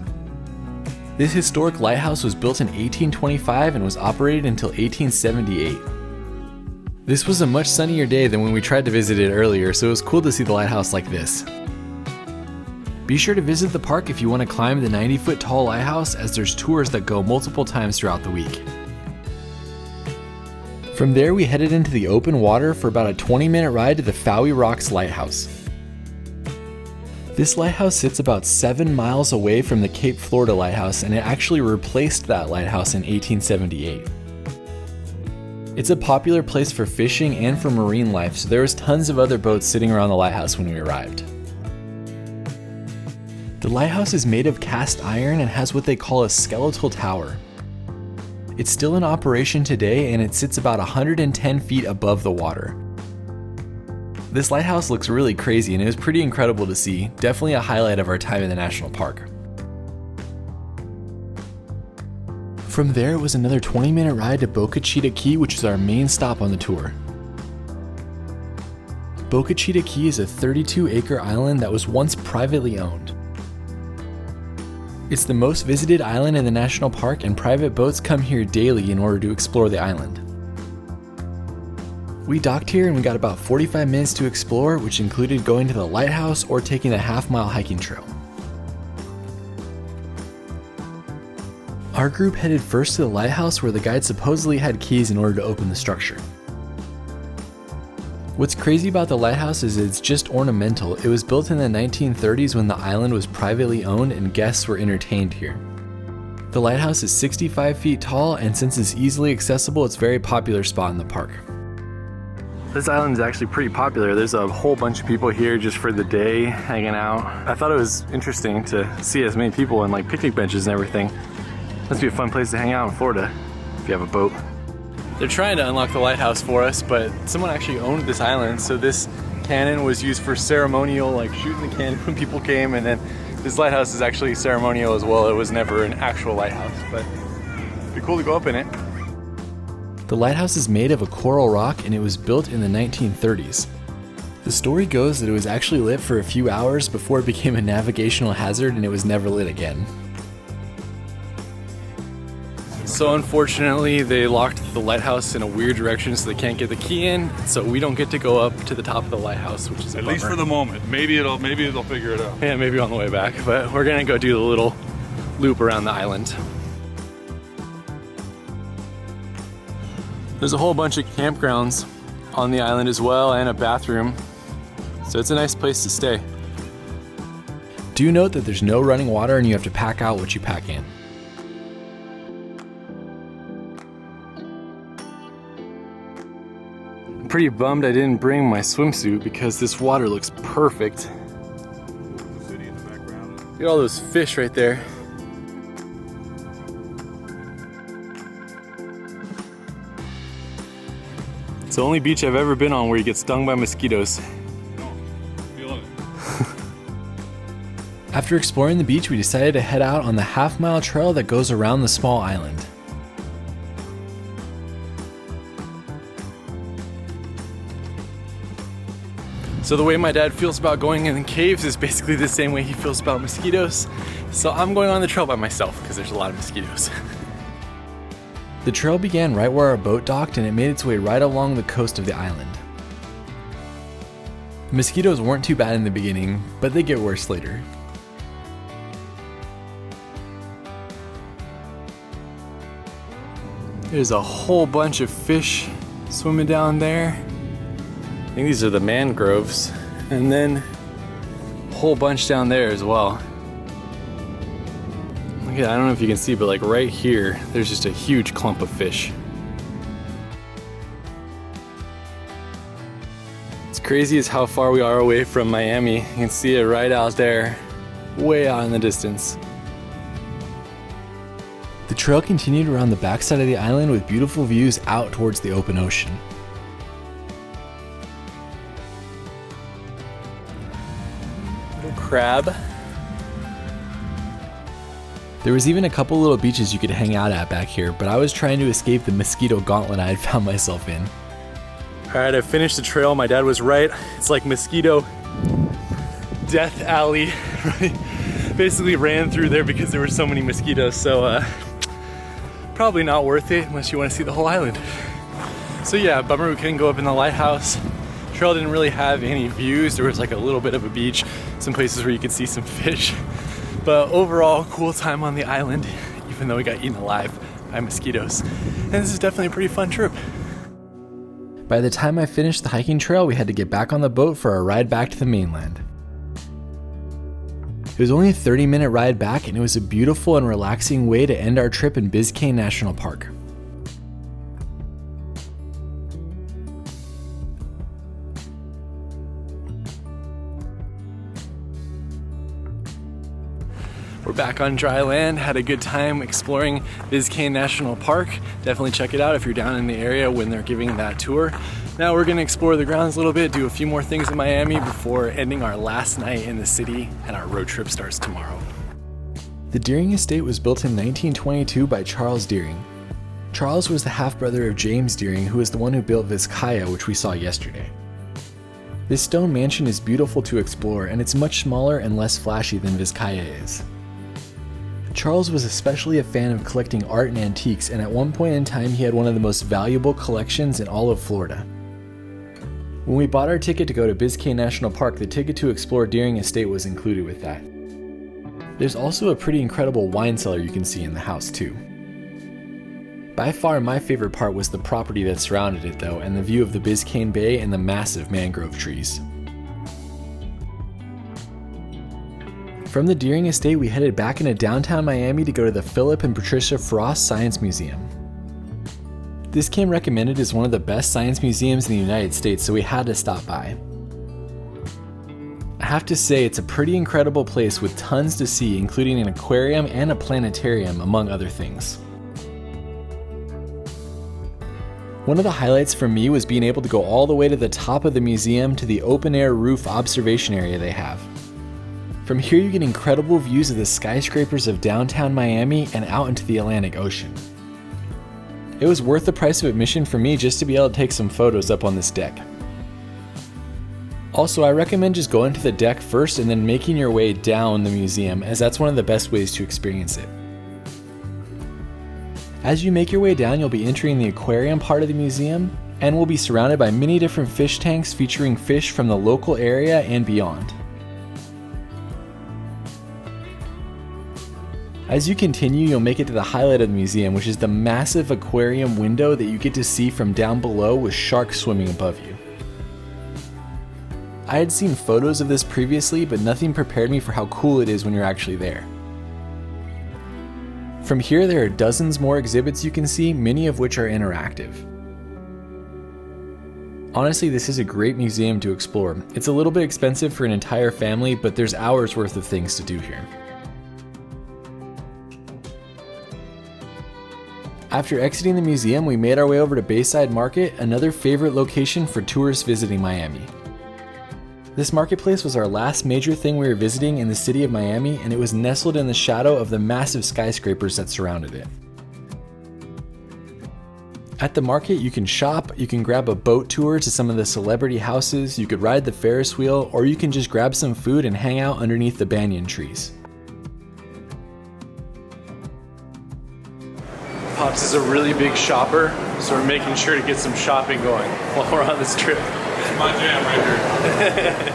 A: This historic lighthouse was built in 1825 and was operated until 1878. This was a much sunnier day than when we tried to visit it earlier, so it was cool to see the lighthouse like this. Be sure to visit the park if you want to climb the 90-foot tall lighthouse, as there's tours that go multiple times throughout the week. From there, we headed into the open water for about a 20-minute ride to the Fowey Rocks Lighthouse. This lighthouse sits about 7 miles away from the Cape Florida Lighthouse, and it actually replaced that lighthouse in 1878. It's a popular place for fishing and for marine life, so there was tons of other boats sitting around the lighthouse when we arrived. The lighthouse is made of cast iron and has what they call a skeletal tower. It's still in operation today, and it sits about 110 feet above the water. This lighthouse looks really crazy, and it was pretty incredible to see. Definitely a highlight of our time in the national park. From there, it was another 20-minute ride to Boca Chica Key, which is our main stop on the tour. Boca Chica Key is a 32-acre island that was once privately owned. It's the most visited island in the national park, and private boats come here daily in order to explore the island. We docked here and we got about 45 minutes to explore, which included going to the lighthouse or taking the half-mile hiking trail. Our group headed first to the lighthouse, where the guide supposedly had keys in order to open the structure. What's crazy about the lighthouse is it's just ornamental. It was built in the 1930s when the island was privately owned and guests were entertained here. The lighthouse is 65 feet tall, and since it's easily accessible, it's a very popular spot in the park. This island is actually pretty popular. There's a whole bunch of people here just for the day hanging out. I thought it was interesting to see as many people and like picnic benches and everything. Must be a fun place to hang out in Florida if you have a boat. They're trying to unlock the lighthouse for us, but someone actually owned this island, so this
B: cannon was used for ceremonial, like shooting the cannon when people came, and then this lighthouse is actually ceremonial as well. It was never an actual lighthouse, but it'd be cool to go up in it.
A: The lighthouse is made of a coral rock and it was built in the 1930s. The story goes that it was actually lit for a few hours before it became a navigational hazard and it was never lit again.
B: So unfortunately, they locked the lighthouse in a weird direction so they can't get the key in, so we don't get to go up to the top of the lighthouse, which is a bummer.
C: At least for the moment. Maybe they'll figure it out.
B: Yeah, maybe on the way back, but we're gonna go do the little loop around the island. There's a whole bunch of campgrounds on the island as well, and a bathroom. So it's a nice place to stay.
A: Do note that there's no running water and you have to pack out what you pack in.
B: I'm pretty bummed I didn't bring my swimsuit because this water looks perfect.
C: The city in the background.
B: Look at all those fish right there. It's the only beach I've ever been on where you get stung by mosquitoes.
C: Feeling it.
A: After exploring the beach, we decided to head out on the half-mile trail that goes around the small island.
B: So the way my dad feels about going in caves is basically the same way he feels about mosquitoes. So I'm going on the trail by myself because there's a lot of mosquitoes.
A: The trail began right where our boat docked and it made its way right along the coast of the island. The mosquitoes weren't too bad in the beginning, but they get worse later.
B: There's a whole bunch of fish swimming down there. I think these are the mangroves. And then a whole bunch down there as well. Look at, I don't know if you can see, but like right here, there's just a huge clump of fish. It's crazy as how far we are away from Miami. You can see it right out there, way out in the distance.
A: The trail continued around the backside of the island with beautiful views out towards the open ocean.
B: Little crab.
A: There was even a couple little beaches you could hang out at back here, but I was trying to escape the mosquito gauntlet I had found myself in.
B: Alright, I finished the trail. My dad was right. It's like mosquito death alley. Basically ran through there because there were so many mosquitoes, so probably not worth it unless you want to see the whole island. So yeah, bummer we couldn't go up in the lighthouse. Trail didn't really have any views. There was like a little bit of a beach, some places where you could see some fish. But overall, cool time on the island, even though we got eaten alive by mosquitoes. And this is definitely a pretty fun trip.
A: By the time I finished the hiking trail, we had to get back on the boat for our ride back to the mainland. It was only a 30-minute ride back, and it was a beautiful and relaxing way to end our trip in Biscayne National Park.
B: We're back on dry land, had a good time exploring Biscayne National Park. Definitely check it out if you're down in the area when they're giving that tour. Now we're gonna explore the grounds a little bit, do a few more things in Miami before ending our last night in the city, and our road trip starts tomorrow.
A: The Deering Estate was built in 1922 by Charles Deering. Charles was the half-brother of James Deering, who was the one who built Biscayne, which we saw yesterday. This stone mansion is beautiful to explore, and it's much smaller and less flashy than Biscayne is. Charles was especially a fan of collecting art and antiques, and at one point in time he had one of the most valuable collections in all of Florida. When we bought our ticket to go to Biscayne National Park, the ticket to explore Deering Estate was included with that. There's also a pretty incredible wine cellar you can see in the house too. By far my favorite part was the property that surrounded it though, and the view of the Biscayne Bay and the massive mangrove trees. From the Deering Estate, we headed back into downtown Miami to go to the Philip and Patricia Frost Science Museum. This came recommended as one of the best science museums in the United States, so we had to stop by. I have to say, it's a pretty incredible place with tons to see, including an aquarium and a planetarium, among other things. One of the highlights for me was being able to go all the way to the top of the museum to the open air roof observation area they have. From here you get incredible views of the skyscrapers of downtown Miami and out into the Atlantic Ocean. It was worth the price of admission for me just to be able to take some photos up on this deck. Also, I recommend just going to the deck first and then making your way down the museum, as that's one of the best ways to experience it. As you make your way down, you'll be entering the aquarium part of the museum, and will be surrounded by many different fish tanks featuring fish from the local area and beyond. As you continue, you'll make it to the highlight of the museum, which is the massive aquarium window that you get to see from down below with sharks swimming above you. I had seen photos of this previously, but nothing prepared me for how cool it is when you're actually there. From here, there are dozens more exhibits you can see, many of which are interactive. Honestly, this is a great museum to explore. It's a little bit expensive for an entire family, but there's hours worth of things to do here. After exiting the museum, we made our way over to Bayside Market, another favorite location for tourists visiting Miami. This marketplace was our last major thing we were visiting in the city of Miami, and it was nestled in the shadow of the massive skyscrapers that surrounded it. At the market, you can shop, you can grab a boat tour to some of the celebrity houses, you could ride the Ferris wheel, or you can just grab some food and hang out underneath the banyan trees.
B: Pops is a really big shopper, so we're making sure to get some shopping going while we're on this trip.
C: It's my jam right here.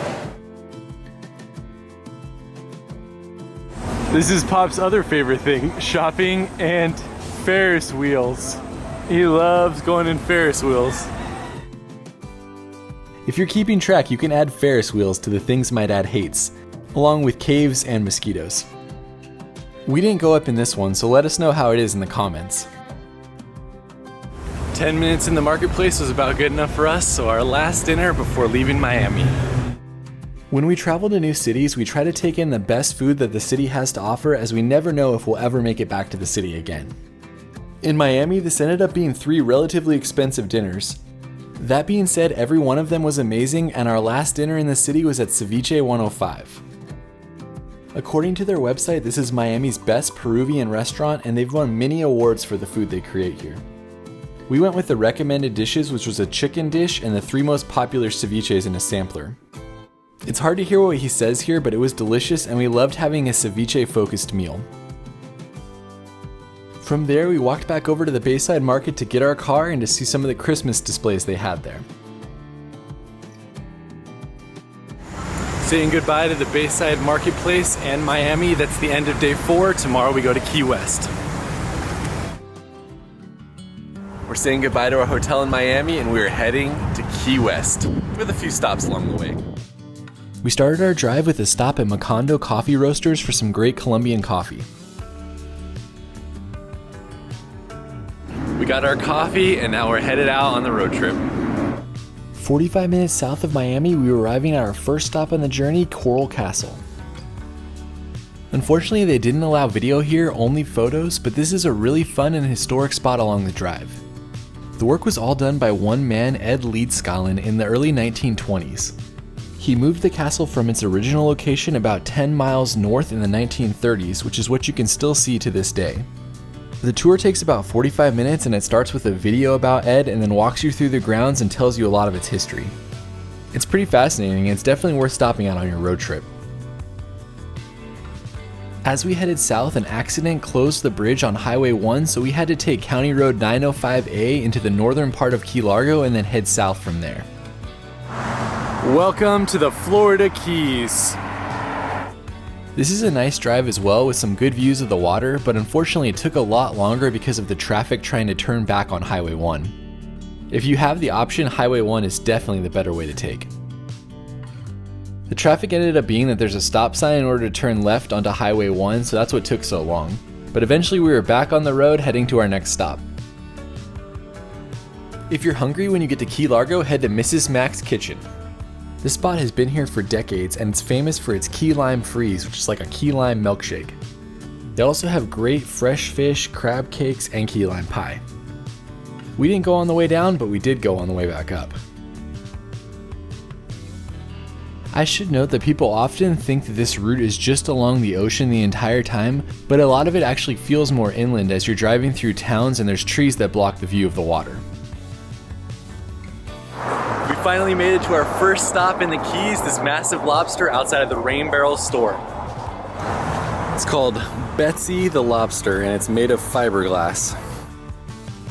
B: This is Pop's other favorite thing, shopping and Ferris wheels. He loves going in Ferris wheels.
A: If you're keeping track, you can add Ferris wheels to the things my dad hates, along with caves and mosquitoes. We didn't go up in this one, so let us know how it is in the comments.
B: 10 minutes in the marketplace was about good enough for us, so our last dinner before leaving Miami.
A: When we travel to new cities, we try to take in the best food that the city has to offer, as we never know if we'll ever make it back to the city again. In Miami, this ended up being 3 relatively expensive dinners. That being said, every one of them was amazing, and our last dinner in the city was at Ceviche 105. According to their website, this is Miami's best Peruvian restaurant, and they've won many awards for the food they create here. We went with the recommended dishes, which was a chicken dish and the 3 most popular ceviches in a sampler. It's hard to hear what he says here, but it was delicious, and we loved having a ceviche-focused meal. From there, we walked back over to the Bayside Market to get our car and to see some of the Christmas displays they had there.
B: Saying goodbye to the Bayside Marketplace and Miami. That's the end of day 4. Tomorrow we go to Key West. We're saying goodbye to our hotel in Miami, and we're heading to Key West with a few stops along the way.
A: We started our drive with a stop at Macondo Coffee Roasters for some great Colombian coffee.
B: We got our coffee, and now we're headed out on the road trip.
A: 45 minutes south of Miami, we were arriving at our first stop on the journey, Coral Castle. Unfortunately, they didn't allow video here, only photos, but this is a really fun and historic spot along the drive. The work was all done by one man, Ed Leedskallen, in the early 1920s. He moved the castle from its original location about 10 miles north in the 1930s, which is what you can still see to this day. The tour takes about 45 minutes, and it starts with a video about Ed and then walks you through the grounds and tells you a lot of its history. It's pretty fascinating, and it's definitely worth stopping at on your road trip. As we headed south, an accident closed the bridge on Highway 1, so we had to take County Road 905A into the northern part of Key Largo and then head south from there.
B: Welcome to the Florida Keys.
A: This is a nice drive as well, with some good views of the water, but unfortunately it took a lot longer because of the traffic trying to turn back on Highway 1. If you have the option, Highway 1 is definitely the better way to take. The traffic ended up being that there's a stop sign in order to turn left onto Highway 1, so that's what took so long. But eventually we were back on the road heading to our next stop. If you're hungry when you get to Key Largo, head to Mrs. Mac's Kitchen. This spot has been here for decades, and it's famous for its key lime freeze, which is like a key lime milkshake. They also have great fresh fish, crab cakes, and key lime pie. We didn't go on the way down, but we did go on the way back up. I should note that people often think that this route is just along the ocean the entire time, but a lot of it actually feels more inland as you're driving through towns and there's trees that block the view of the water.
B: We finally made it to our first stop in the Keys, this massive lobster outside of the Rain Barrel store. It's called Betsy the Lobster and it's made of fiberglass.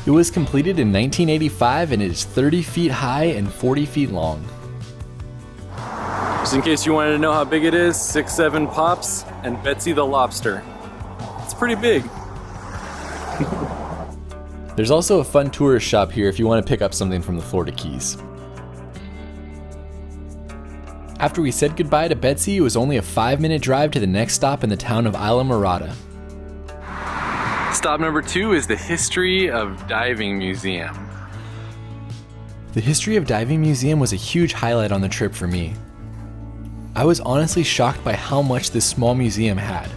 A: It was completed in 1985 and it is 30 feet high and 40 feet long.
B: Just in case you wanted to know how big it is, 6'7" pops and Betsy the Lobster. It's pretty big.
A: There's also a fun tourist shop here if you want to pick up something from the Florida Keys. After we said goodbye to Betsy, it was only a 5-minute drive to the next stop in the town of Islamorada.
B: Stop number 2 is the History of Diving Museum.
A: The History of Diving Museum was a huge highlight on the trip for me. I was honestly shocked by how much this small museum had.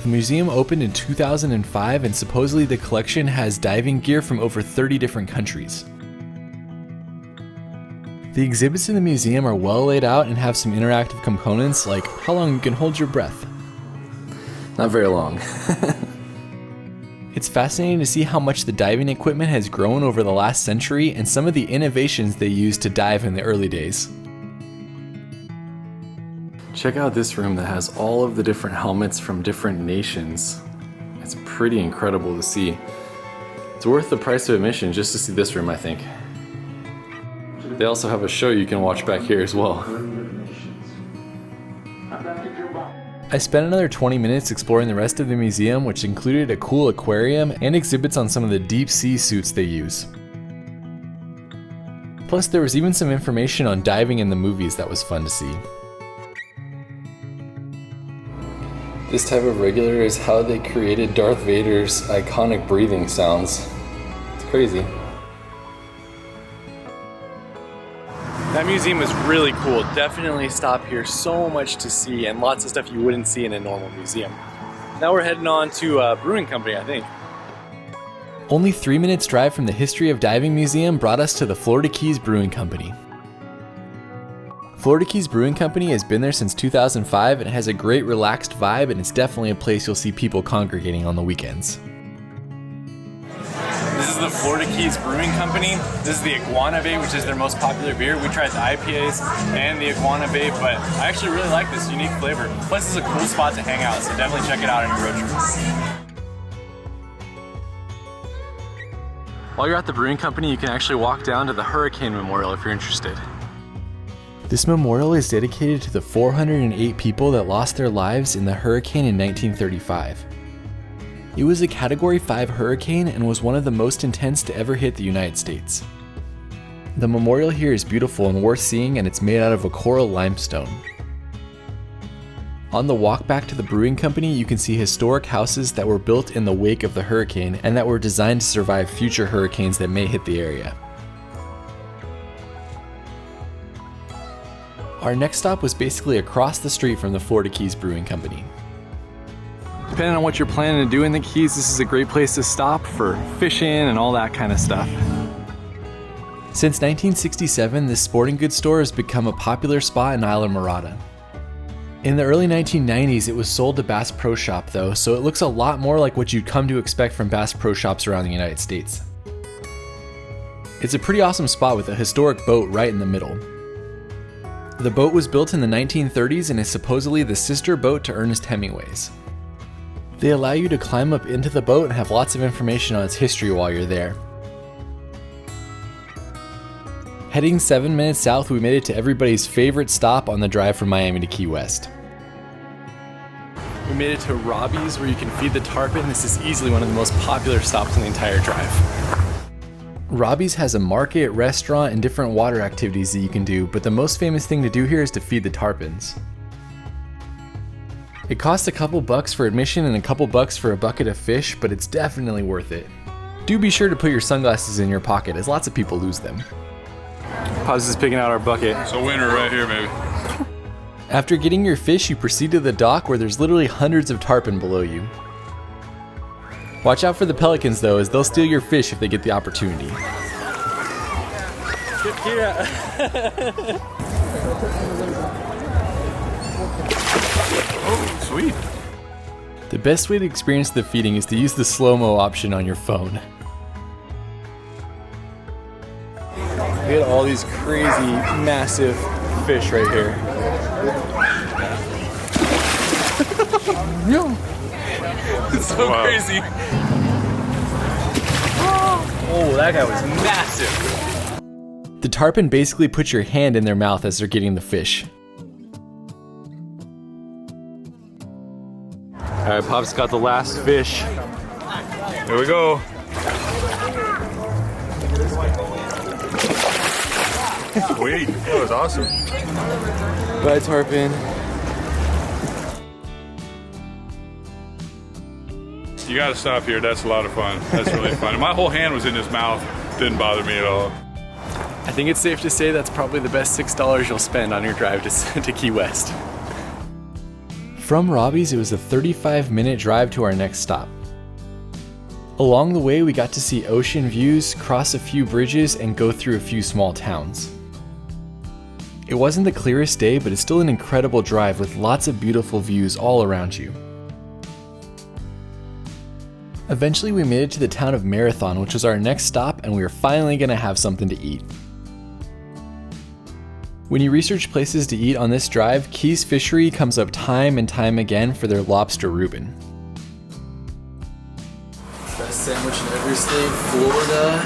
A: The museum opened in 2005 and supposedly the collection has diving gear from over 30 different countries. The exhibits in the museum are well laid out and have some interactive components like how long you can hold your breath.
B: Not very long.
A: It's fascinating to see how much the diving equipment has grown over the last century and some of the innovations they used to dive in the early days.
B: Check out this room that has all of the different helmets from different nations. It's pretty incredible to see. It's worth the price of admission just to see this room, I think. They also have a show you can watch back here as well.
A: I spent another 20 minutes exploring the rest of the museum, which included a cool aquarium and exhibits on some of the deep sea suits they use. Plus, there was even some information on diving in the movies that was fun to see.
B: This type of regular is how they created Darth Vader's iconic breathing sounds. It's crazy. That museum was really cool. Definitely stop here. So much to see and lots of stuff you wouldn't see in a normal museum. Now we're heading on to a brewing company, I think.
A: Only 3 minutes drive from the History of Diving Museum brought us to the Florida Keys Brewing Company. Florida Keys Brewing Company has been there since 2005 and has a great relaxed vibe, and it's definitely a place you'll see people congregating on the weekends.
B: This is the Florida Keys Brewing Company. This is the Iguana Bay, which is their most popular beer. We tried the IPAs and the Iguana Bay, but I actually really like this unique flavor. Plus, it's a cool spot to hang out, so definitely check it out on your road trip. While you're at the brewing company, you can actually walk down to the Hurricane Memorial if you're interested.
A: This memorial is dedicated to the 408 people that lost their lives in the hurricane in 1935. It was a Category 5 hurricane and was one of the most intense to ever hit the United States. The memorial here is beautiful and worth seeing, and it's made out of a coral limestone. On the walk back to the brewing company, you can see historic houses that were built in the wake of the hurricane and that were designed to survive future hurricanes that may hit the area. Our next stop was basically across the street from the Florida Keys Brewing Company.
B: Depending on what you're planning to do in the Keys, this is a great place to stop for fishing and all that kind of stuff.
A: Since 1967, this sporting goods store has become a popular spot in Islamorada. In the early 1990s, it was sold to Bass Pro Shop though, so it looks a lot more like what you'd come to expect from Bass Pro Shops around the United States. It's a pretty awesome spot with a historic boat right in the middle. The boat was built in the 1930s and is supposedly the sister boat to Ernest Hemingway's. They allow you to climb up into the boat and have lots of information on its history while you're there. Heading 7 minutes south, we made it to everybody's favorite stop on the drive from Miami to Key West.
B: We made it to Robbie's where you can feed the tarpon. This is easily one of the most popular stops on the entire drive.
A: Robbie's has a market, restaurant, and different water activities that you can do, but the most famous thing to do here is to feed the tarpons. It costs a couple bucks for admission and a couple bucks for a bucket of fish, but it's definitely worth it. Do be sure to put your sunglasses in your pocket, as lots of people lose them.
B: Pops is picking out our bucket.
C: It's a winner right here, baby.
A: After getting your fish, you proceed to the dock where there's literally hundreds of tarpon below you. Watch out for the pelicans though, as they'll steal your fish if they get the opportunity.
C: Oh, sweet.
A: The best way to experience the feeding is to use the slow-mo option on your phone. We had all these crazy, massive fish right here. It's so crazy. Oh, that guy was massive. The tarpon basically puts your hand in their mouth as they're getting the fish. Alright, Pop's got the last fish.
C: Here we go. Sweet. That was awesome.
A: Bye, tarpon.
C: You gotta stop here. That's a lot of fun. That's really fun. My whole hand was in his mouth. Didn't bother me at all.
A: I think it's safe to say that's probably the best $6 you'll spend on your drive to Key West. From Robbie's, it was a 35-minute drive to our next stop. Along the way, we got to see ocean views, cross a few bridges, and go through a few small towns. It wasn't the clearest day, but it's still an incredible drive with lots of beautiful views all around you. Eventually, we made it to the town of Marathon, which was our next stop, and we were finally gonna have something to eat. When you research places to eat on this drive, Key's Fishery comes up time and time again for their lobster Reuben. Best sandwich in every state, Florida,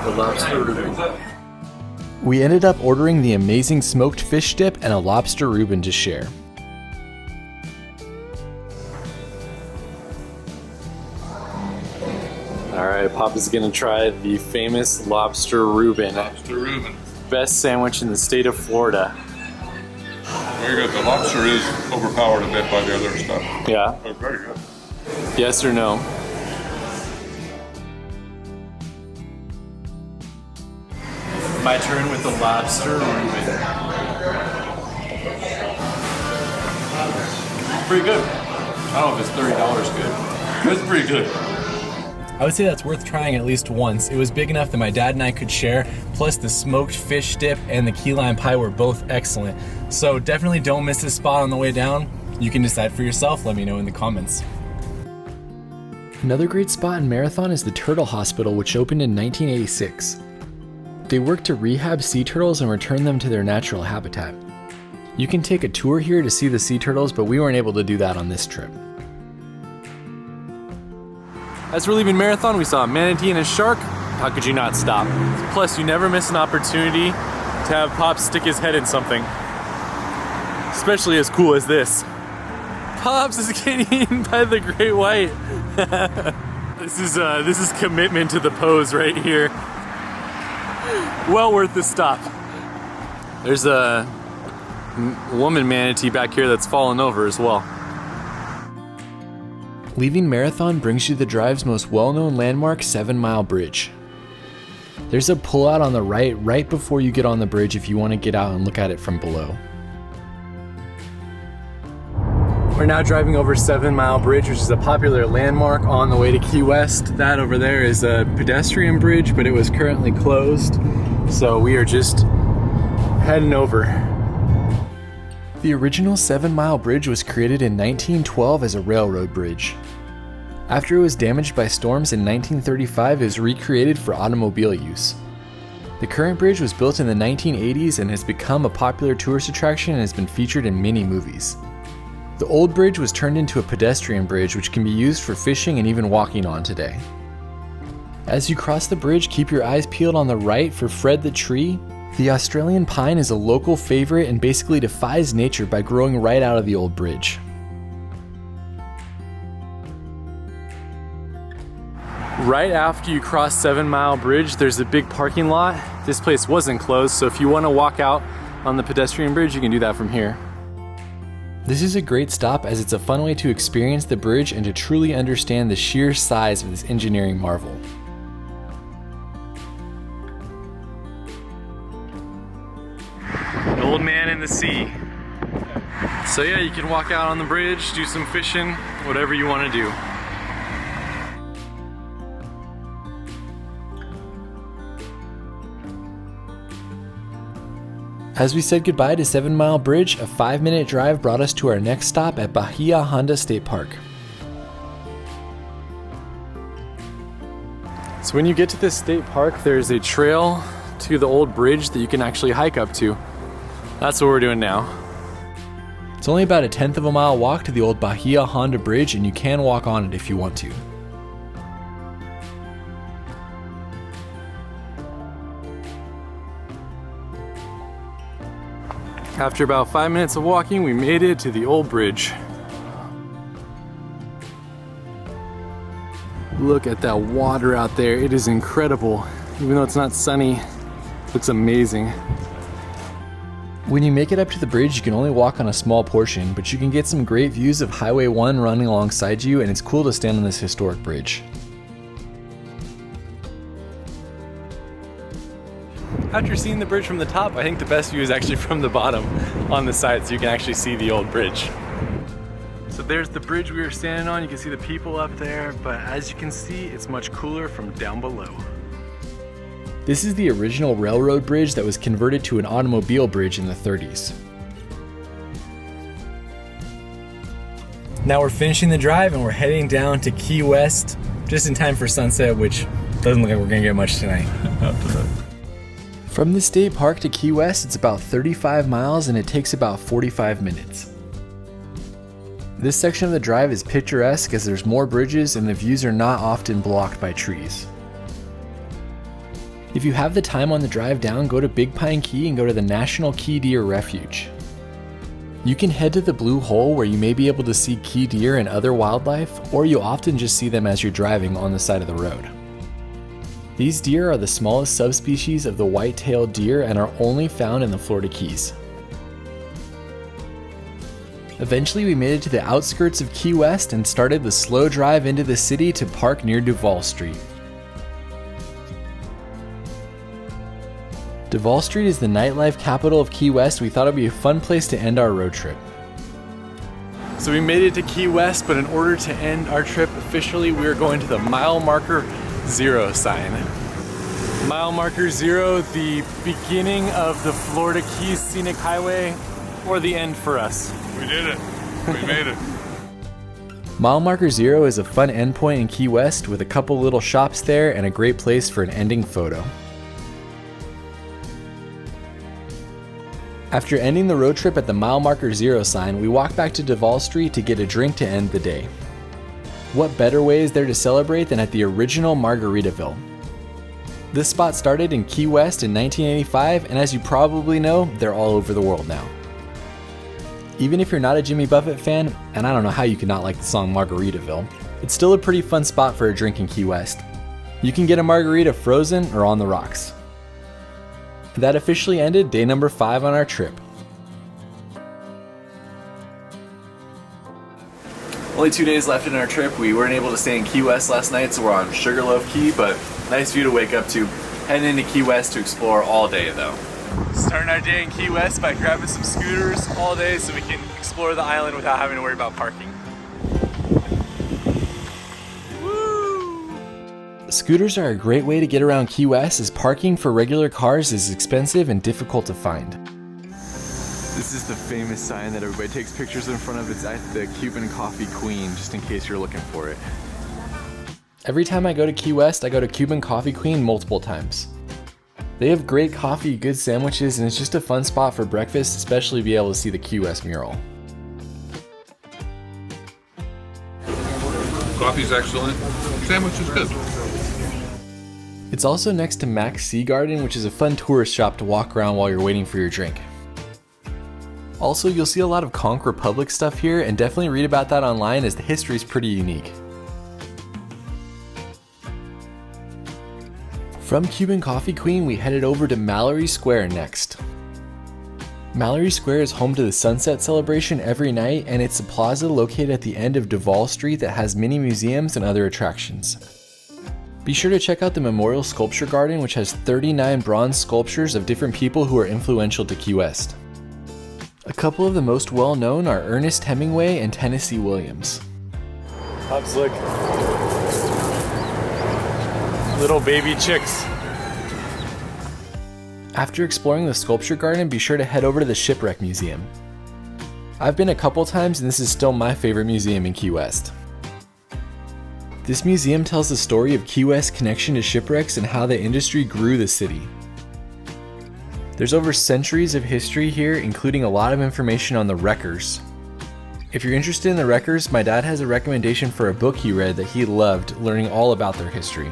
A: the lobster Reuben. We ended up ordering the amazing smoked fish dip and a lobster Reuben to share. Alright, Pop is gonna try the famous lobster Reuben.
C: Lobster Reuben.
A: Best sandwich in the state of Florida.
C: Very good. The lobster is overpowered a bit by the other stuff.
A: Yeah.
C: But very good.
A: Yes or no? My turn with the lobster Reuben. Pretty good. I don't know if it's $30 good. It's pretty good. I would say that's worth trying at least once. It was big enough that my dad and I could share, plus the smoked fish dip and the key lime pie were both excellent. So definitely don't miss this spot on the way down. You can decide for yourself, let me know in the comments. Another great spot in Marathon is the Turtle Hospital, which opened in 1986. They work to rehab sea turtles and return them to their natural habitat. You can take a tour here to see the sea turtles, but we weren't able to do that on this trip. As we're leaving Marathon, we saw a manatee and a shark. How could you not stop? Plus, you never miss an opportunity to have Pop stick his head in something. Especially as cool as this. Pops is getting eaten by the great white. This is commitment to the pose right here. Well worth the stop. There's a woman manatee back here that's fallen over as well. Leaving Marathon brings you the drive's most well-known landmark, 7 Mile Bridge. There's a pullout on the right before you get on the bridge if you want to get out and look at it from below. We're now driving over 7 Mile Bridge, which is a popular landmark on the way to Key West. That over there is a pedestrian bridge, but it was currently closed, so we are just heading over. The original 7 Mile Bridge was created in 1912 as a railroad bridge. After it was damaged by storms in 1935, it was recreated for automobile use. The current bridge was built in the 1980s and has become a popular tourist attraction and has been featured in many movies. The old bridge was turned into a pedestrian bridge which can be used for fishing and even walking on today. As you cross the bridge, keep your eyes peeled on the right for Fred the Tree. The Australian pine is a local favorite and basically defies nature by growing right out of the old bridge. Right after you cross 7 Mile Bridge, there's a big parking lot. This place wasn't closed, so if you want to walk out on the pedestrian bridge, you can do that from here. This is a great stop as it's a fun way to experience the bridge and to truly understand the sheer size of this engineering marvel. An old man in the sea. So yeah, you can walk out on the bridge, do some fishing, whatever you want to do. As we said goodbye to 7 Mile Bridge, a 5-minute drive brought us to our next stop at Bahia Honda State Park.
B: So when you get to this state park, there's a trail to the old bridge that you can actually hike up to. That's what we're doing now.
A: It's only about a 1/10 of a mile walk to the old Bahia Honda Bridge, and you can walk on it if you want to.
B: After about 5 minutes of walking, we made it to the old bridge. Look at that water out there. It is incredible. Even though it's not sunny, it looks amazing.
A: When you make it up to the bridge, you can only walk on a small portion, but you can get some great views of Highway 1 running alongside you, and it's cool to stand on this historic bridge.
B: After seeing the bridge from the top, I think the best view is actually from the bottom on the side, so you can actually see the old bridge. So there's the bridge we were standing on. You can see the people up there, but as you can see, it's much cooler from down below.
A: This is the original railroad bridge that was converted to an automobile bridge in the 30s. Now we're finishing the drive and we're heading down to Key West just in time for sunset, which doesn't look like we're gonna get much tonight. From the state park to Key West, it's about 35 miles and it takes about 45 minutes. This section of the drive is picturesque as there's more bridges and the views are not often blocked by trees. If you have the time on the drive down, go to Big Pine Key and go to the National Key Deer Refuge. You can head to the Blue Hole where you may be able to see key deer and other wildlife, or you'll often just see them as you're driving on the side of the road. These deer are the smallest subspecies of the white-tailed deer and are only found in the Florida Keys. Eventually we made it to the outskirts of Key West and started the slow drive into the city to park near Duval Street. Duval Street is the nightlife capital of Key West. We thought it'd be a fun place to end our road trip.
B: So we made it to Key West, but in order to end our trip officially, we are going to the mile marker 0 sign. Mile marker 0, the beginning of the Florida Keys Scenic Highway, or the end for us.
C: We did it. We made it.
A: Mile marker 0 is a fun endpoint in Key West with a couple little shops there and a great place for an ending photo. After ending the road trip at the mile marker 0 sign, we walked back to Duval Street to get a drink to end the day. What better way is there to celebrate than at the original Margaritaville? This spot started in Key West in 1985, and as you probably know, they're all over the world now. Even if you're not a Jimmy Buffett fan, and I don't know how you could not like the song Margaritaville, it's still a pretty fun spot for a drink in Key West. You can get a margarita frozen or on the rocks. That officially ended day number 5 on our trip.
B: Only 2 days left in our trip. We weren't able to stay in Key West last night, so we're on Sugarloaf Key, but nice view to wake up to. Heading into Key West to explore all day though. Starting our day in Key West by grabbing some scooters all day so we can explore the island without having to worry about parking. Woo!
A: Scooters are a great way to get around Key West as parking for regular cars is expensive and difficult to find.
B: This is the famous sign that everybody takes pictures in front of. It's at the Cuban Coffee Queen, just in case you're looking for it.
A: Every time I go to Key West, I go to Cuban Coffee Queen multiple times. They have great coffee, good sandwiches, and it's just a fun spot for breakfast, especially to be able to see the Key West mural.
C: Coffee's excellent. Sandwich is good.
A: It's also next to Mac's Sea Garden, which is a fun tourist shop to walk around while you're waiting for your drink. Also, you'll see a lot of Conch Republic stuff here, and definitely read about that online as the history is pretty unique. From Cuban Coffee Queen, we headed over to Mallory Square next. Mallory Square is home to the Sunset Celebration every night, and it's a plaza located at the end of Duval Street that has many museums and other attractions. Be sure to check out the Memorial Sculpture Garden, which has 39 bronze sculptures of different people who are influential to Key West. A couple of the most well-known are Ernest Hemingway and Tennessee Williams.
B: Pops, look. Little baby chicks.
A: After exploring the sculpture garden, be sure to head over to the Shipwreck Museum. I've been a couple times and this is still my favorite museum in Key West. This museum tells the story of Key West's connection to shipwrecks and how the industry grew the city. There's over centuries of history here, including a lot of information on the wreckers. If you're interested in the wreckers, my dad has a recommendation for a book he read that he loved, learning all about their history.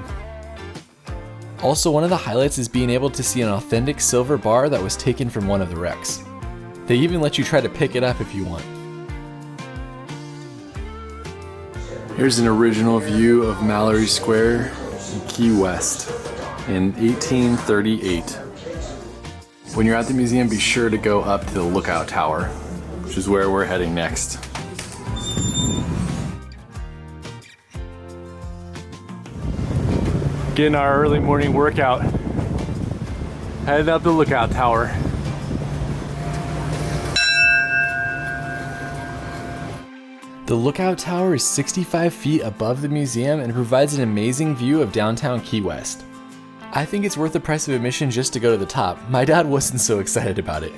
A: Also, one of the highlights is being able to see an authentic silver bar that was taken from one of the wrecks. They even let you try to pick it up if you want. Here's an original view of Mallory Square in Key West in 1838. When you're at the museum, be sure to go up to the lookout tower, which is where we're heading next. Getting our early morning workout. Heading up the lookout tower. The lookout tower is 65 feet above the museum and provides an amazing view of downtown Key West. I think it's worth the price of admission just to go to the top. My dad wasn't so excited about it.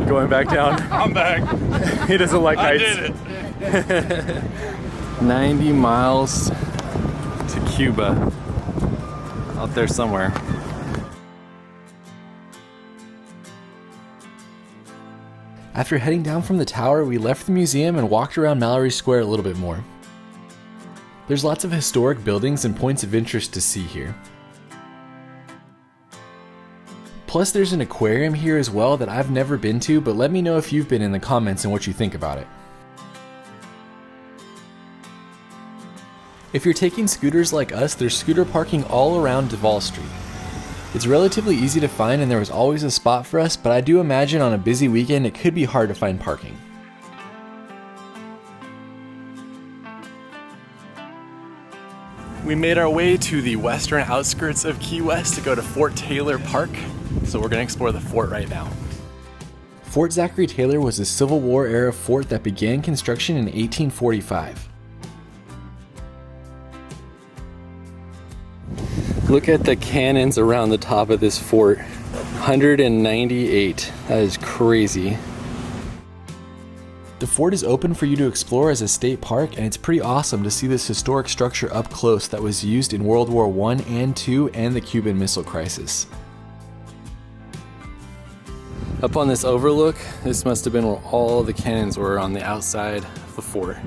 A: Going back down?
C: I'm back.
A: He doesn't like heights.
C: I did it.
A: 90 miles to Cuba. Out there somewhere. After heading down from the tower, we left the museum and walked around Mallory Square a little bit more. There's lots of historic buildings and points of interest to see here. Plus there's an aquarium here as well that I've never been to, but let me know if you've been in the comments and what you think about it. If you're taking scooters like us, there's scooter parking all around Duval Street. It's relatively easy to find and there was always a spot for us, but I do imagine on a busy weekend it could be hard to find parking. We made our way to the western outskirts of Key West to go to Fort Taylor Park, so we're going to explore the fort right now. Fort Zachary Taylor was a Civil War era fort that began construction in 1845. Look at the cannons around the top of this fort. 198. That is crazy. The fort is open for you to explore as a state park, and it's pretty awesome to see this historic structure up close that was used in World War I and II and the Cuban Missile Crisis. Up on this overlook, this must have been where all the cannons were on the outside of the fort.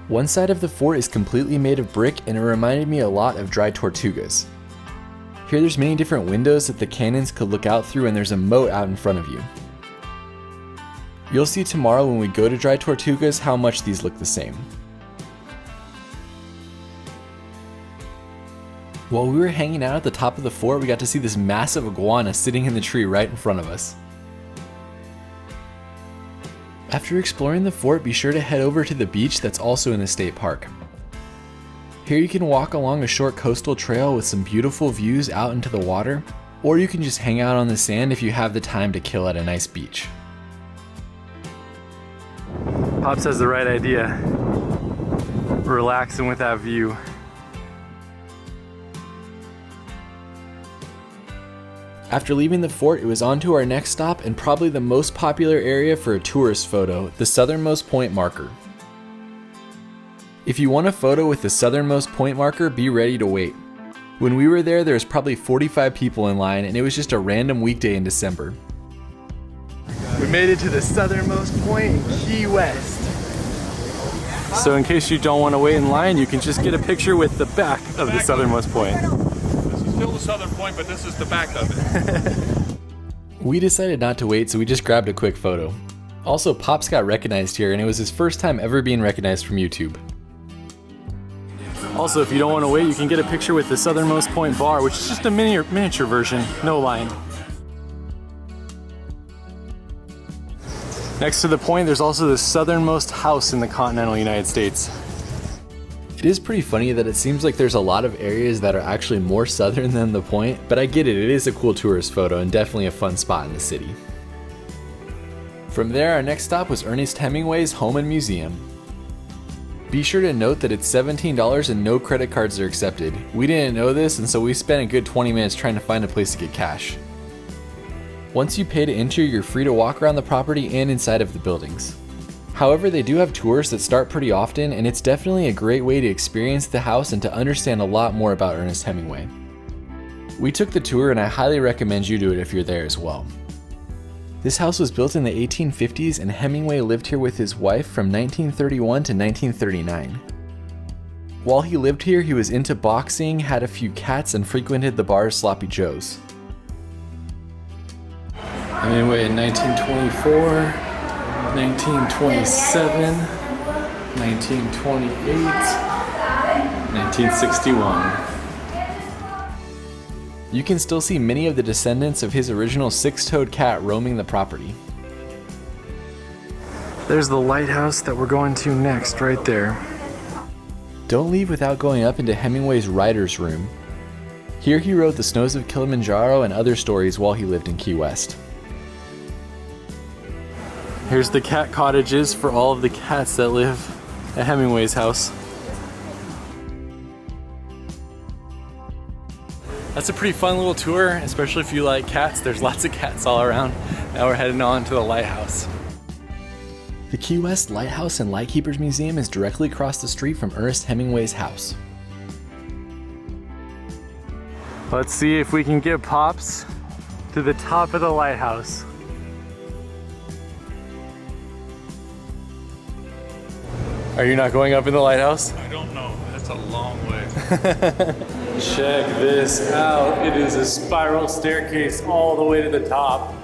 A: One side of the fort is completely made of brick and it reminded me a lot of Dry Tortugas. Here there's many different windows that the cannons could look out through and there's a moat out in front of you. You'll see tomorrow when we go to Dry Tortugas how much these look the same. While we were hanging out at the top of the fort, we got to see this massive iguana sitting in the tree right in front of us. After exploring the fort, be sure to head over to the beach that's also in the state park. Here you can walk along a short coastal trail with some beautiful views out into the water, or you can just hang out on the sand if you have the time to kill at a nice beach. Pops has the right idea. Relaxing with that view. After leaving the fort, it was on to our next stop and probably the most popular area for a tourist photo, the southernmost point marker. If you want a photo with the southernmost point marker, be ready to wait. When we were there was probably 45 people in line and it was just a random weekday in December. We made it to the southernmost point in Key West. So in case you don't want to wait in line, you can just get a picture with the back of the southernmost point.
C: Still the southern point, but this is the back of it.
A: We decided not to wait, so we just grabbed a quick photo. Also, Pops got recognized here, and it was his first time ever being recognized from YouTube. Also, if you don't want to wait, you can get a picture with the southernmost point bar, which is just a miniature version, no line. Next to the point, there's also the southernmost house in the continental United States. It is pretty funny that it seems like there's a lot of areas that are actually more southern than the point, but I get it, it is a cool tourist photo and definitely a fun spot in the city. From there, our next stop was Ernest Hemingway's home and museum. Be sure to note that it's $17 and no credit cards are accepted. We didn't know this, and so we spent a good 20 minutes trying to find a place to get cash. Once you pay to enter, you're free to walk around the property and inside of the buildings. However, they do have tours that start pretty often, and it's definitely a great way to experience the house and to understand a lot more about Ernest Hemingway. We took the tour, and I highly recommend you do it if you're there as well. This house was built in the 1850s, and Hemingway lived here with his wife from 1931 to 1939. While he lived here, he was into boxing, had a few cats, and frequented the bar Sloppy Joe's. Hemingway in 1924, 1927, 1928, 1961. You can still see many of the descendants of his original six-toed cat roaming the property. There's the lighthouse that we're going to next, right there. Don't leave without going up into Hemingway's writer's room. Here he wrote The Snows of Kilimanjaro and other stories while he lived in Key West. Here's the cat cottages for all of the cats that live at Hemingway's house. That's a pretty fun little tour, especially if you like cats. There's lots of cats all around. Now we're heading on to the lighthouse. The Key West Lighthouse and Lightkeepers Museum is directly across the street from Ernest Hemingway's house. Let's see if we can get Pops to the top of the lighthouse. Are you not going up in the lighthouse?
C: I don't know. That's a long way.
B: Check this out. It is a spiral staircase all the way to the top.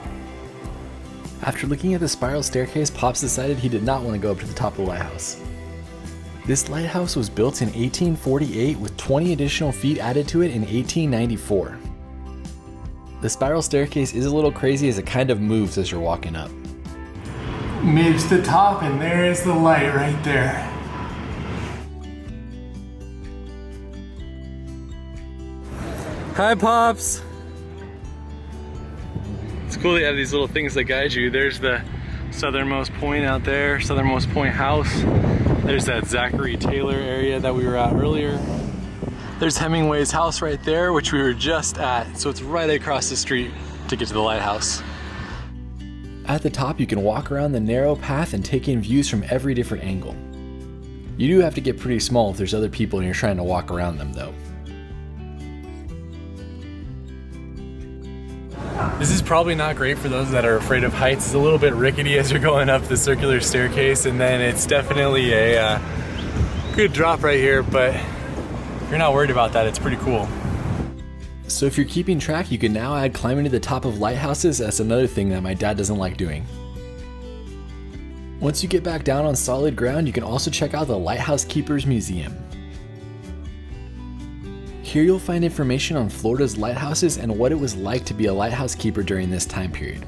A: After looking at the spiral staircase, Pops decided he did not want to go up to the top of the lighthouse. This lighthouse was built in 1848 with 20 additional feet added to it in 1894. The spiral staircase is a little crazy as it kind of moves as you're walking up.
B: Made to the top, and there is the light right there. Hi, Pops. It's cool they have these little things that guide you. There's the southernmost point out there, southernmost point house. There's that Zachary Taylor area that we were at earlier. There's Hemingway's house right there, which we were just at. So it's right across the street to get to the lighthouse. At the top, you can walk around the narrow path and take in views from every different angle. You do have to get pretty small if there's other people and you're trying to walk around them though. This is probably not great for those that are afraid of heights. It's a little bit rickety as you're going up the circular staircase, and then it's definitely a good drop right here, but if you're not worried about that, it's pretty cool. So if you're keeping track, you can now add climbing to the top of lighthouses. That's another thing that my dad doesn't like doing. Once you get back down on solid ground, you can also check out the Lighthouse Keepers Museum. Here you'll find information on Florida's lighthouses and what it was like to be a lighthouse keeper during this time period.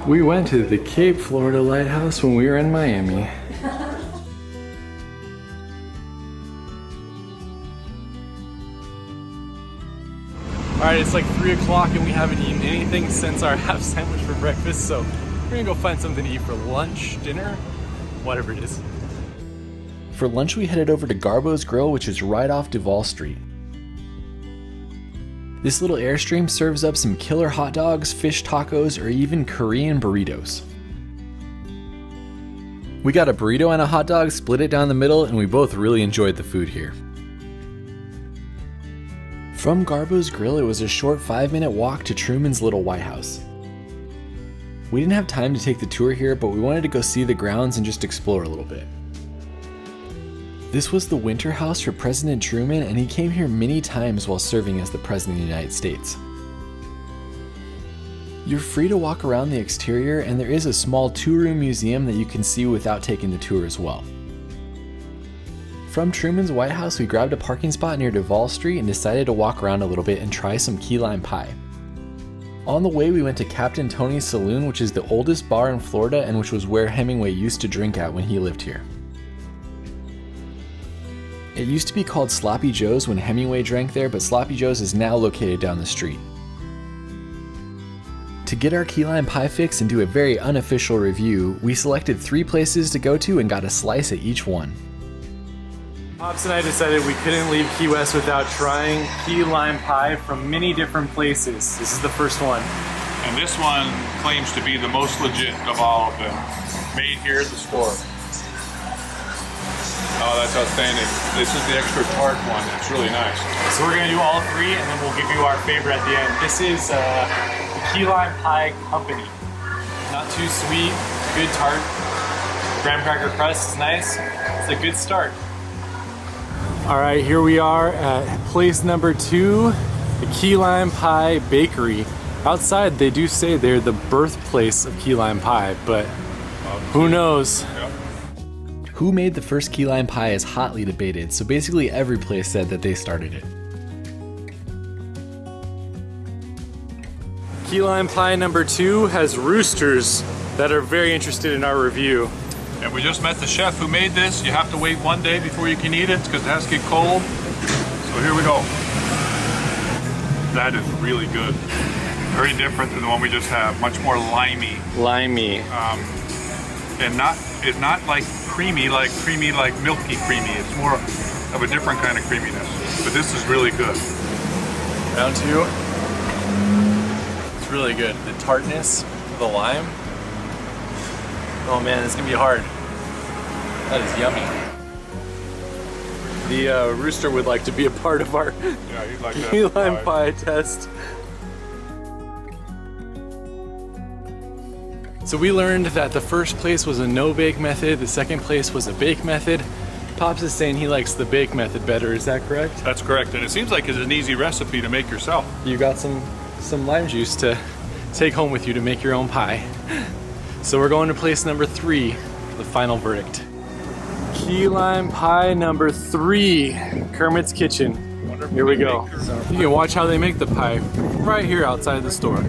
B: We went to the Cape Florida Lighthouse when we were in Miami. Alright, it's like 3 o'clock and we haven't eaten anything since our half sandwich for breakfast, so we're gonna go find something to eat for lunch, dinner, whatever it is. For lunch, we headed over to Garbo's Grill, which is right off Duval Street. This little Airstream serves up some killer hot dogs, fish tacos, or even Korean burritos. We got a burrito and a hot dog, split it down the middle, and we both really enjoyed the food here. From Garbo's Grill, it was a short 5-minute walk to Truman's Little White House. We didn't have time to take the tour here, but we wanted to go see the grounds and just explore a little bit. This was the winter house for President Truman, and he came here many times while serving as the President of the United States. You're free to walk around the exterior, and there is a small 2-room museum that you can see without taking the tour as well. From Truman's White House, we grabbed a parking spot near Duval Street and decided to walk around a little bit and try some key lime pie. On the way, we went to Captain Tony's Saloon, which is the oldest bar in Florida and which was where Hemingway used to drink at when he lived here. It used to be called Sloppy Joe's when Hemingway drank there, but Sloppy Joe's is now located down the street. To get our key lime pie fix and do a very unofficial review, we selected 3 places to go to and got a slice at each one. Pops and I decided we couldn't leave Key West without trying key lime pie from many different places. This is the first one.
C: And this one claims to be the most legit of all of them. Made here at the store. Oh, that's outstanding. This is the extra tart one. It's really nice.
B: So we're gonna do all three and then we'll give you our favorite at the end. This is the Key Lime Pie Company. Not too sweet, good tart. Graham cracker crust is nice. It's a good start. All right, here we are at place number 2, the Key Lime Pie Bakery. Outside, they do say they're the birthplace of key lime pie, but who knows?
A: Who made the first key lime pie is hotly debated, so basically every place said that they started it.
B: Key lime pie number 2 has roosters that are very interested in our review.
C: And we just met the chef who made this. You have to wait 1 day before you can eat it because it has to get cold. So here we go. That is really good. Very different than the one we just have. Much more limey.
B: Limey.
C: And it's not like creamy, like milky creamy. It's more of a different kind of creaminess. But this is really good.
B: Round 2. It's really good. The tartness of the lime. Oh man, it's gonna be hard. That is yummy. The rooster would like to be a part of our key lime pie test. So we learned that the first place was a no-bake method, the second place was a bake method. Pops is saying he likes the bake method better, is that correct?
C: That's correct, and it seems like it's an easy recipe to make yourself.
B: You got some lime juice to take home with you to make your own pie. So we're going to place number 3, the final verdict. Key lime pie number 3, Kermit's Kitchen. Here we go. You can watch how they make the pie right here outside the store.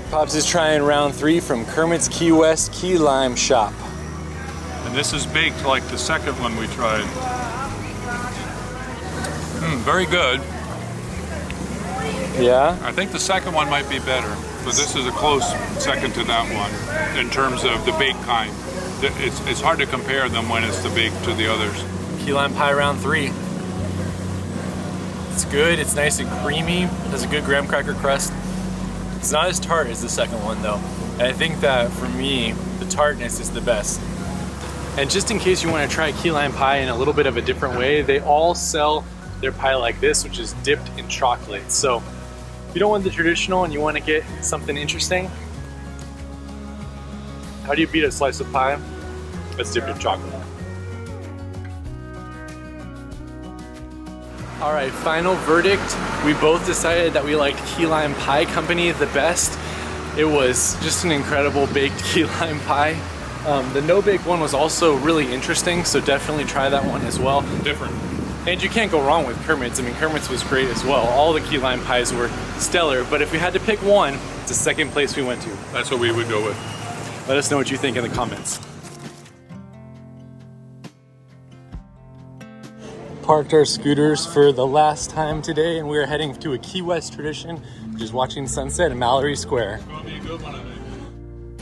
B: Pops is trying round 3 from Kermit's Key West Key Lime Shop.
C: And this is baked like the second one we tried. Very good.
B: Yeah?
C: I think the second one might be better, but this is a close second to that one in terms of the baked kind. It's hard to compare them when it's the baked to the others.
B: Key lime pie round 3. It's good, it's nice and creamy, has a good graham cracker crust. It's not as tart as the second one though. And I think that for me, the tartness is the best. And just in case you want to try key lime pie in a little bit of a different way, they all sell their pie like this, which is dipped in chocolate. So if you don't want the traditional and you want to get something interesting, how do you beat a slice of pie that's dipped in chocolate? All right, final verdict. We both decided that we liked Key Lime Pie Company the best. It was just an incredible baked key lime pie. The no-bake one was also really interesting, so definitely try that one as well.
C: Different.
B: And you can't go wrong with Kermit's. I mean, Kermit's was great as well. All the key lime pies were stellar, but if we had to pick one, it's the second place we went to.
C: That's what we would go with.
B: Let us know what you think in the comments. Parked our scooters for the last time today, and we are heading to a Key West tradition, which is watching sunset at Mallory Square.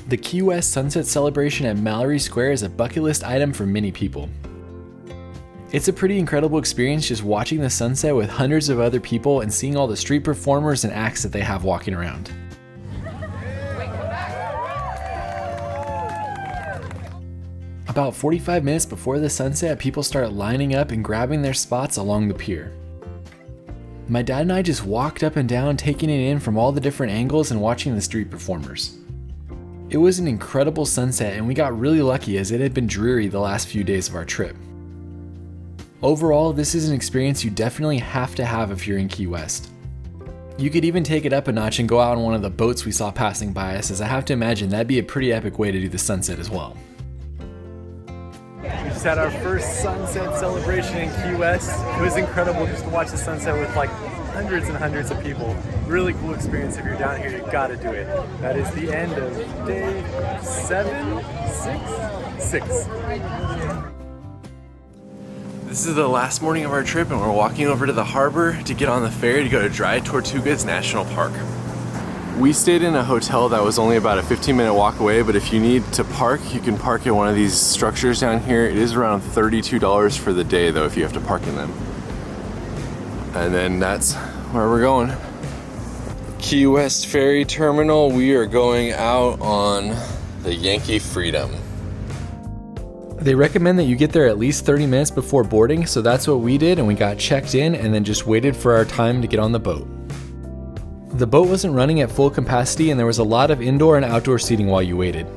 A: The Key West Sunset Celebration at Mallory Square is a bucket list item for many people. It's a pretty incredible experience just watching the sunset with hundreds of other people and seeing all the street performers and acts that they have walking around. About 45 minutes before the sunset, people start lining up and grabbing their spots along the pier. My dad and I just walked up and down, taking it in from all the different angles and watching the street performers. It was an incredible sunset, and we got really lucky as it had been dreary the last few days of our trip. Overall, this is an experience you definitely have to have if you're in Key West. You could even take it up a notch and go out on one of the boats we saw passing by us, as I have to imagine that'd be a pretty epic way to do the sunset as well.
B: We just had our first sunset celebration in Key West. It was incredible just to watch the sunset with like hundreds and hundreds of people. Really cool experience. If you're down here, you gotta do it. That is the end of day 6. This is the last morning of our trip, and we're walking over to the harbor to get on the ferry to go to Dry Tortugas National Park.
A: We stayed in a hotel that was only about a 15-minute walk away, but if you need to park, you can park at one of these structures down here. It is around $32 for the day though if you have to park in them. And then that's where we're going. Key West Ferry Terminal. We are going out on the Yankee Freedom. They recommend that you get there at least 30 minutes before boarding, so that's what we did, and we got checked in and then just waited for our time to get on the boat. The boat wasn't running at full capacity and there was a lot of indoor and outdoor seating while you waited.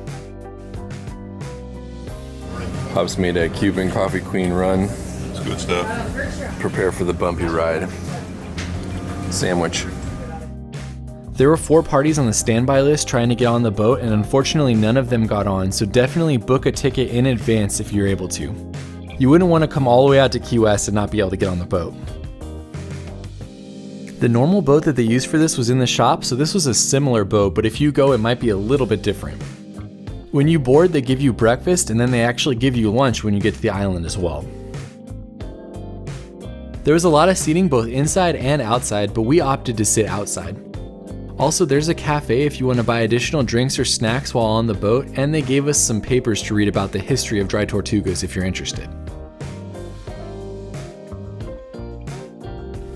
A: Pops made a Cuban Coffee Queen run.
C: It's good stuff.
A: Prepare for the bumpy ride. Sandwich. There were 4 parties on the standby list trying to get on the boat, and unfortunately none of them got on, so definitely book a ticket in advance if you're able to. You wouldn't want to come all the way out to Key West and not be able to get on the boat. The normal boat that they used for this was in the shop, so this was a similar boat, but if you go, it might be a little bit different. When you board, they give you breakfast, and then they actually give you lunch when you get to the island as well. There was a lot of seating both inside and outside, but we opted to sit outside. Also, there's a cafe if you want to buy additional drinks or snacks while on the boat, and they gave us some papers to read about the history of Dry Tortugas if you're interested.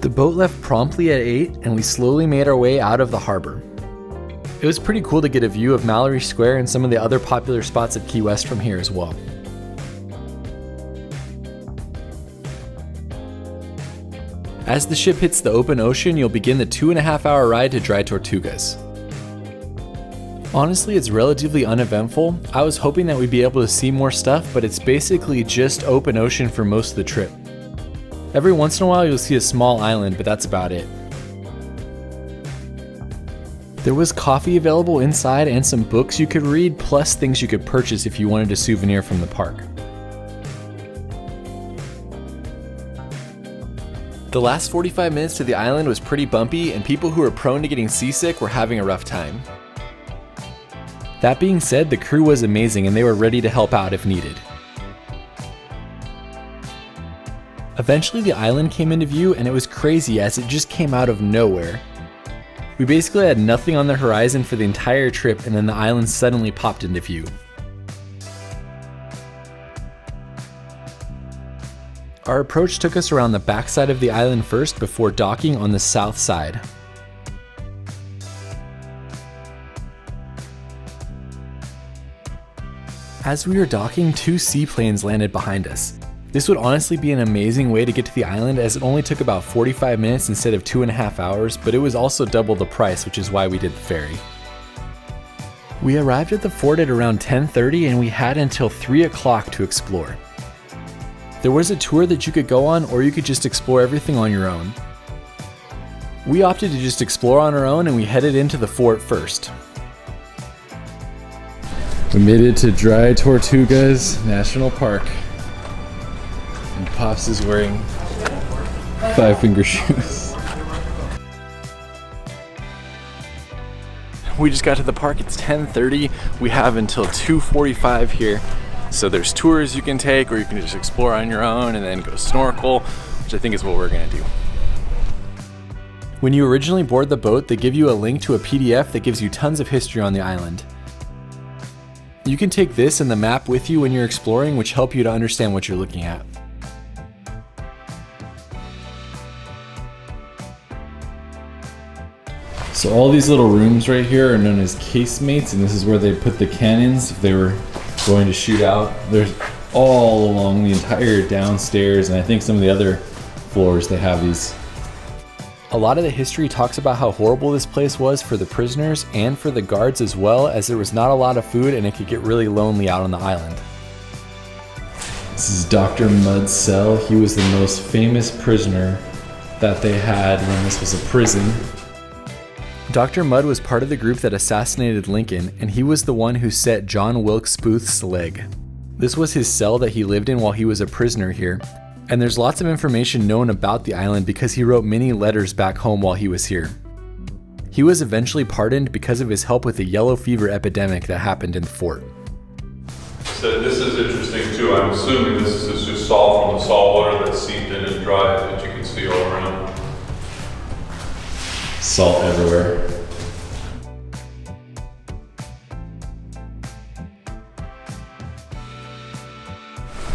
A: The boat left promptly at 8, and we slowly made our way out of the harbor. It was pretty cool to get a view of Mallory Square and some of the other popular spots at Key West from here as well. As the ship hits the open ocean, you'll begin the 2.5-hour ride to Dry Tortugas. Honestly, it's relatively uneventful. I was hoping that we'd be able to see more stuff, but it's basically just open ocean for most of the trip. Every once in a while you'll see a small island, but that's about it. There was coffee available inside and some books you could read, plus things you could purchase if you wanted a souvenir from the park. The last 45 minutes to the island was pretty bumpy, and people who were prone to getting seasick were having a rough time. That being said, the crew was amazing and they were ready to help out if needed. Eventually the island came into view, and it was crazy as it just came out of nowhere. We basically had nothing on the horizon for the entire trip, and then the island suddenly popped into view. Our approach took us around the backside of the island first before docking on the south side. As we were docking, 2 seaplanes landed behind us. This would honestly be an amazing way to get to the island, as it only took about 45 minutes instead of 2.5 hours, but it was also double the price, which is why we did the ferry. We arrived at the fort at around 10:30, and we had until 3 o'clock to explore. There was a tour that you could go on, or you could just explore everything on your own. We opted to just explore on our own, and we headed into the fort first. We made it to Dry Tortugas National Park. And Pops is wearing 5-finger shoes. We just got to the park. It's 10:30. We have until 2:45 here. So there's tours you can take, or you can just explore on your own and then go snorkel, which I think is what we're gonna do. When you originally board the boat, they give you a link to a PDF that gives you tons of history on the island. You can take this and the map with you when you're exploring, which help you to understand what you're looking at. So all these little rooms right here are known as casemates, and this is where they put the cannons if they were going to shoot out. There's all along the entire downstairs, and I think some of the other floors they have these. A lot of the history talks about how horrible this place was for the prisoners and for the guards as well, as there was not a lot of food and it could get really lonely out on the island. This is Dr. Mudd's cell. He was the most famous prisoner that they had when this was a prison. Dr. Mudd was part of the group that assassinated Lincoln, and he was the one who set John Wilkes Booth's leg. This was his cell that he lived in while he was a prisoner here, and there's lots of information known about the island because he wrote many letters back home while he was here. He was eventually pardoned because of his help with the yellow fever epidemic that happened in the fort.
C: So this is interesting too. I'm assuming this is just salt from the salt water that's seeped in and dried that you can see all around.
A: Salt everywhere.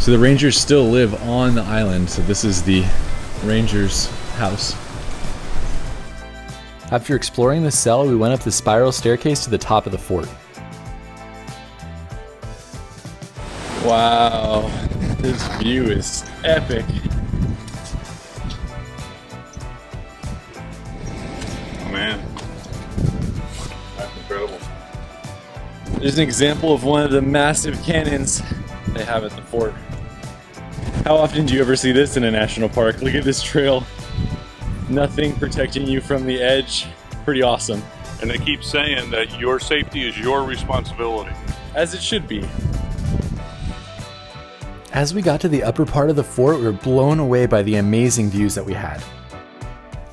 A: So the rangers still live on the island, so this is the ranger's house. After exploring the cell, we went up the spiral staircase to the top of the fort. Wow, this view is epic.
C: Oh man, that's incredible.
A: There's an example of one of the massive cannons they have at the fort. How often do you ever see this in a national park? Look at this trail. Nothing protecting you from the edge. Pretty awesome.
C: And they keep saying that your safety is your responsibility.
A: As it should be. As we got to the upper part of the fort, we were blown away by the amazing views that we had.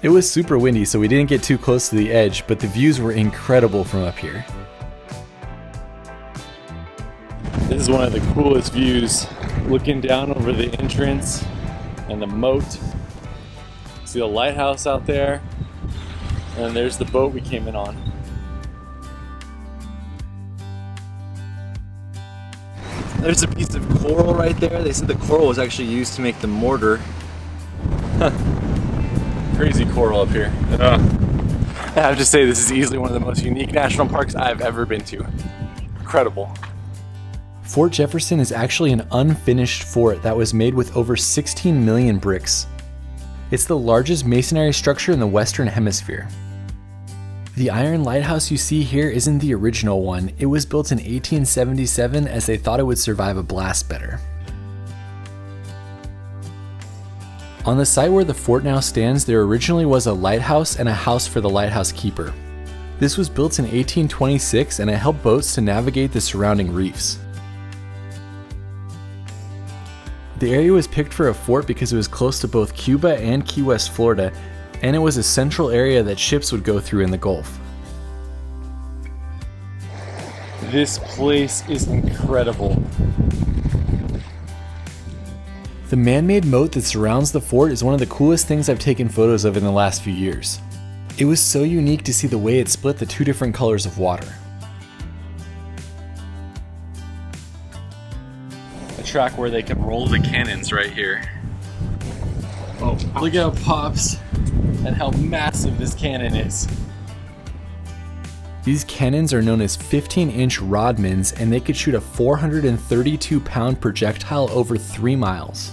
A: It was super windy, so we didn't get too close to the edge, but the views were incredible from up here. This is one of the coolest views, looking down over the entrance and the moat. See the lighthouse out there, and there's the boat we came in on. There's a piece of coral right there. They said the coral was actually used to make the mortar. Crazy coral up here. I have to say, this is easily one of the most unique national parks I've ever been to. Incredible. Fort Jefferson is actually an unfinished fort that was made with over 16 million bricks. It's the largest masonry structure in the Western Hemisphere. The iron lighthouse you see here isn't the original one. It was built in 1877 as they thought it would survive a blast better. On the site where the fort now stands, there originally was a lighthouse and a house for the lighthouse keeper. This was built in 1826 and it helped boats to navigate the surrounding reefs. The area was picked for a fort because it was close to both Cuba and Key West, Florida, and it was a central area that ships would go through in the Gulf. This place is incredible. The man-made moat that surrounds the fort is one of the coolest things I've taken photos of in the last few years. It was so unique to see the way it split the two different colors of water. A track where they can roll the cannons right here. Oh, look at how it pops and how massive this cannon is. These cannons are known as 15-inch Rodmans, and they could shoot a 432-pound projectile over 3 miles.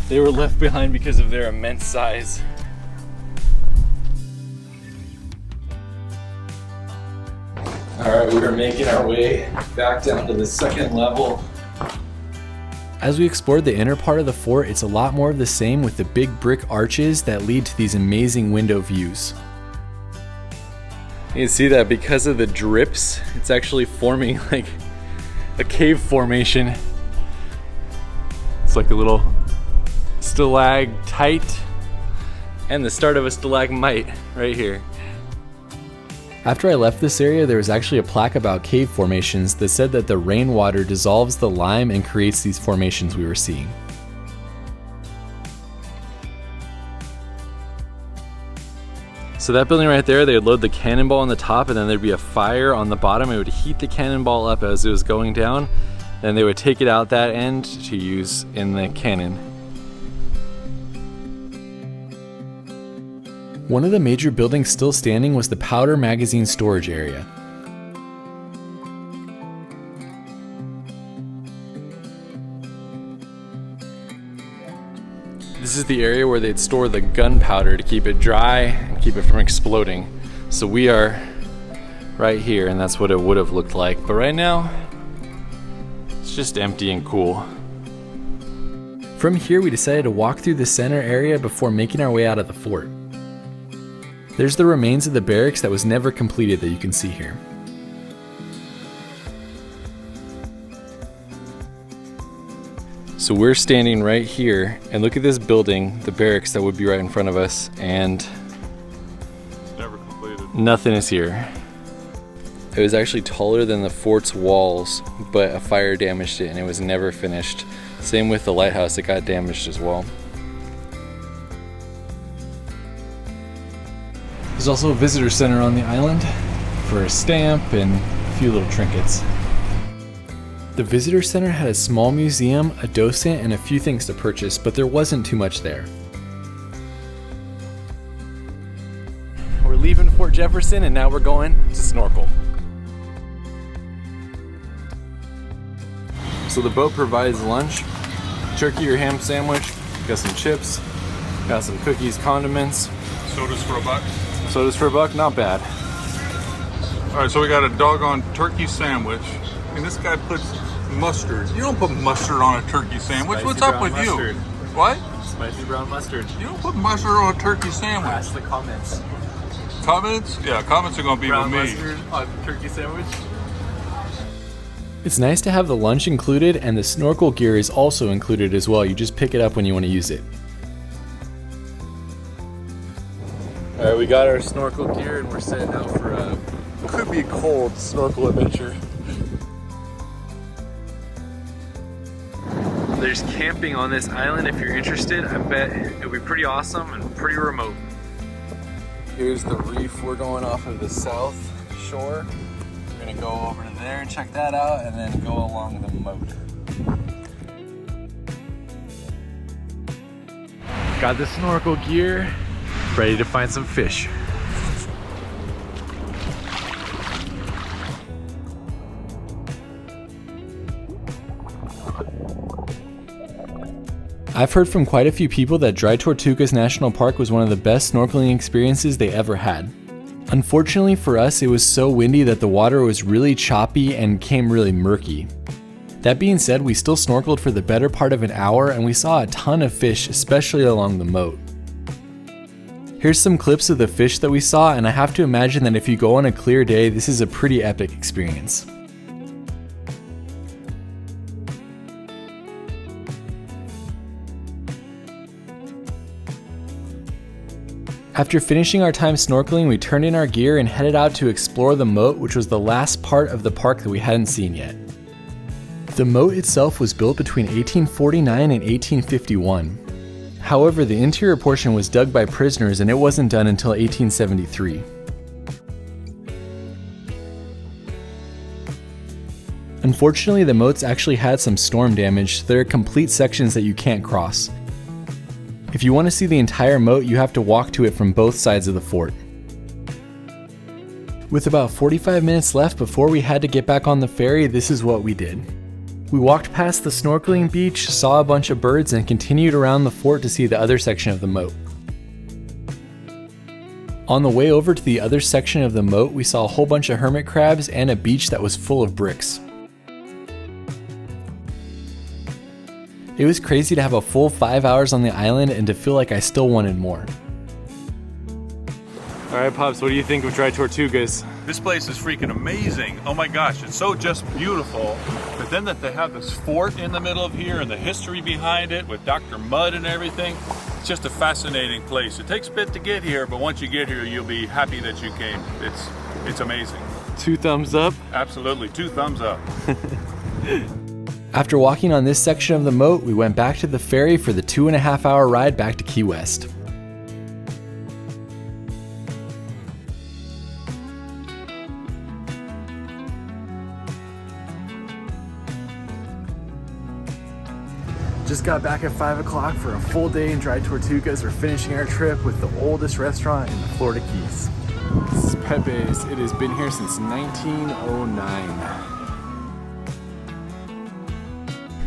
A: They were left behind because of their immense size. Alright, we are making our way back down to the second level. As we explored the inner part of the fort, it's a lot more of the same with the big brick arches that lead to these amazing window views. You can see that because of the drips, it's actually forming like a cave formation. It's like a little stalactite and the start of a stalagmite right here. After I left this area, there was actually a plaque about cave formations that said that the rainwater dissolves the lime and creates these formations we were seeing. So that building right there, they would load the cannonball on the top and then there'd be a fire on the bottom. It would heat the cannonball up as it was going down. Then they would take it out that end to use in the cannon. One of the major buildings still standing was the powder magazine storage area. This is the area where they'd store the gunpowder to keep it dry and keep it from exploding. So we are right here, and that's what it would have looked like. But right now, it's just empty and cool. From here, we decided to walk through the center area before making our way out of the fort. There's the remains of the barracks that was never completed that you can see here. So we're standing right here, and look at this building, the barracks that would be right in front of us, and
C: Never completed.
A: Nothing is here. It was actually taller than the fort's walls, but a fire damaged it and it was never finished. Same with the lighthouse, it got damaged as well. There's also a visitor center on the island for a stamp and a few little trinkets. The visitor center had a small museum, a docent, and a few things to purchase, but there wasn't too much there. We're leaving Fort Jefferson and now we're going to snorkel. So the boat provides lunch, turkey or ham sandwich, got some chips, got some cookies, condiments.
C: Sodas for $1.
A: Sodas for $1, not bad.
C: All right, so we got a doggone turkey sandwich, and this guy puts mustard. You don't put mustard on a turkey sandwich.
A: Spicy
C: What's up
A: brown
C: with
A: mustard.
C: you? What?
A: Spicy brown mustard.
C: You don't put mustard on a turkey sandwich.
A: Ask the comments.
C: Comments? Yeah, comments are gonna be
A: Brown
C: with me.
A: mustard on turkey sandwich. It's nice to have the lunch included, and the snorkel gear is also included as well. You just pick it up when you want to use it. All right, we got our snorkel gear and we're setting out for a could be cold snorkel adventure. There's camping on this island if you're interested. I bet it'll be pretty awesome and pretty remote. Here's the reef we're going off of the south shore. We're gonna go over to there and check that out and then go along the moat. Got the snorkel gear, ready to find some fish. I've heard from quite a few people that Dry Tortugas National Park was one of the best snorkeling experiences they ever had. Unfortunately for us, it was so windy that the water was really choppy and became really murky. That being said, we still snorkeled for the better part of an hour and we saw a ton of fish, especially along the moat. Here's some clips of the fish that we saw, and I have to imagine that if you go on a clear day, this is a pretty epic experience. After finishing our time snorkeling, we turned in our gear and headed out to explore the moat, which was the last part of the park that we hadn't seen yet. The moat itself was built between 1849 and 1851. However, the interior portion was dug by prisoners and it wasn't done until 1873. Unfortunately, the moats actually had some storm damage, so there are complete sections that you can't cross. If you want to see the entire moat, you have to walk to it from both sides of the fort. With about 45 minutes left before we had to get back on the ferry, this is what we did. We walked past the snorkeling beach, saw a bunch of birds, and continued around the fort to see the other section of the moat. On the way over to the other section of the moat, we saw a whole bunch of hermit crabs and a beach that was full of bricks. It was crazy to have a full 5 hours on the island and to feel like I still wanted more. Alright Pops, what do you think of Dry Tortugas?
C: This place is freaking amazing. Oh my gosh, it's so just beautiful. But then that they have this fort in the middle of here and the history behind it with Dr. Mudd and everything. It's just a fascinating place. It takes a bit to get here, but once you get here, you'll be happy that you came. It's amazing.
A: 2 thumbs up?
C: Absolutely, 2 thumbs up.
A: After walking on this section of the moat, we went back to the ferry for the 2.5-hour ride back to Key West. Just got back at 5 o'clock for a full day in Dry Tortugas. We're finishing our trip with the oldest restaurant in the Florida Keys. This is Pepe's. It has been here since 1909.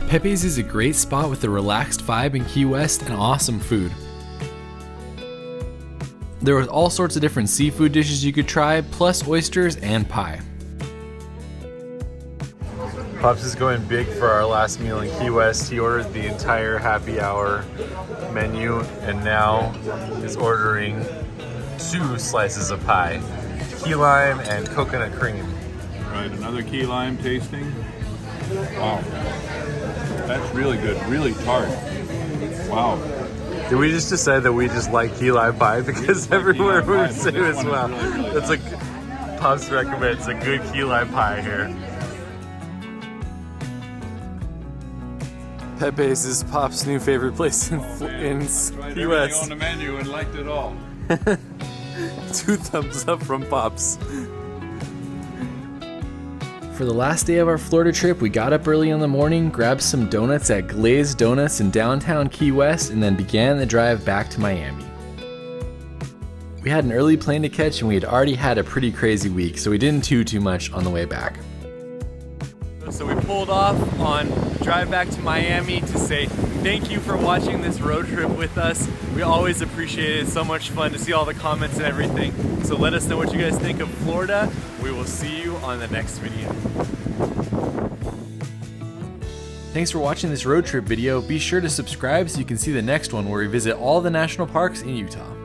A: Pepe's is a great spot with a relaxed vibe in Key West and awesome food. There was all sorts of different seafood dishes you could try, plus oysters and pie. Pops is going big for our last meal in Key West. He ordered the entire happy hour menu and now is ordering 2 slices of pie. Key lime and coconut cream.
C: All right, another key lime tasting. Wow. That's really good, really tart. Wow.
A: Did we just decide that we just like key lime pie? Because everywhere we say as well. That's a Pops recommends a good key lime pie here. Pepe's is Pop's new favorite place in Key West.
C: On the menu and liked it all.
A: 2 thumbs up from Pops. For the last day of our Florida trip, we got up early in the morning, grabbed some donuts at Glazed Donuts in downtown Key West, and then began the drive back to Miami. We had an early plane to catch and we had already had a pretty crazy week, so we didn't do too much on the way back.
B: So we pulled off on the drive back to Miami to say thank you for watching this road trip with us. We always appreciate it. It's so much fun to see all the comments and everything. So let us know what you guys think of Florida. We will see you on the next video.
A: Thanks for watching this road trip video. Be sure to subscribe so you can see the next one where we visit all the national parks in Utah.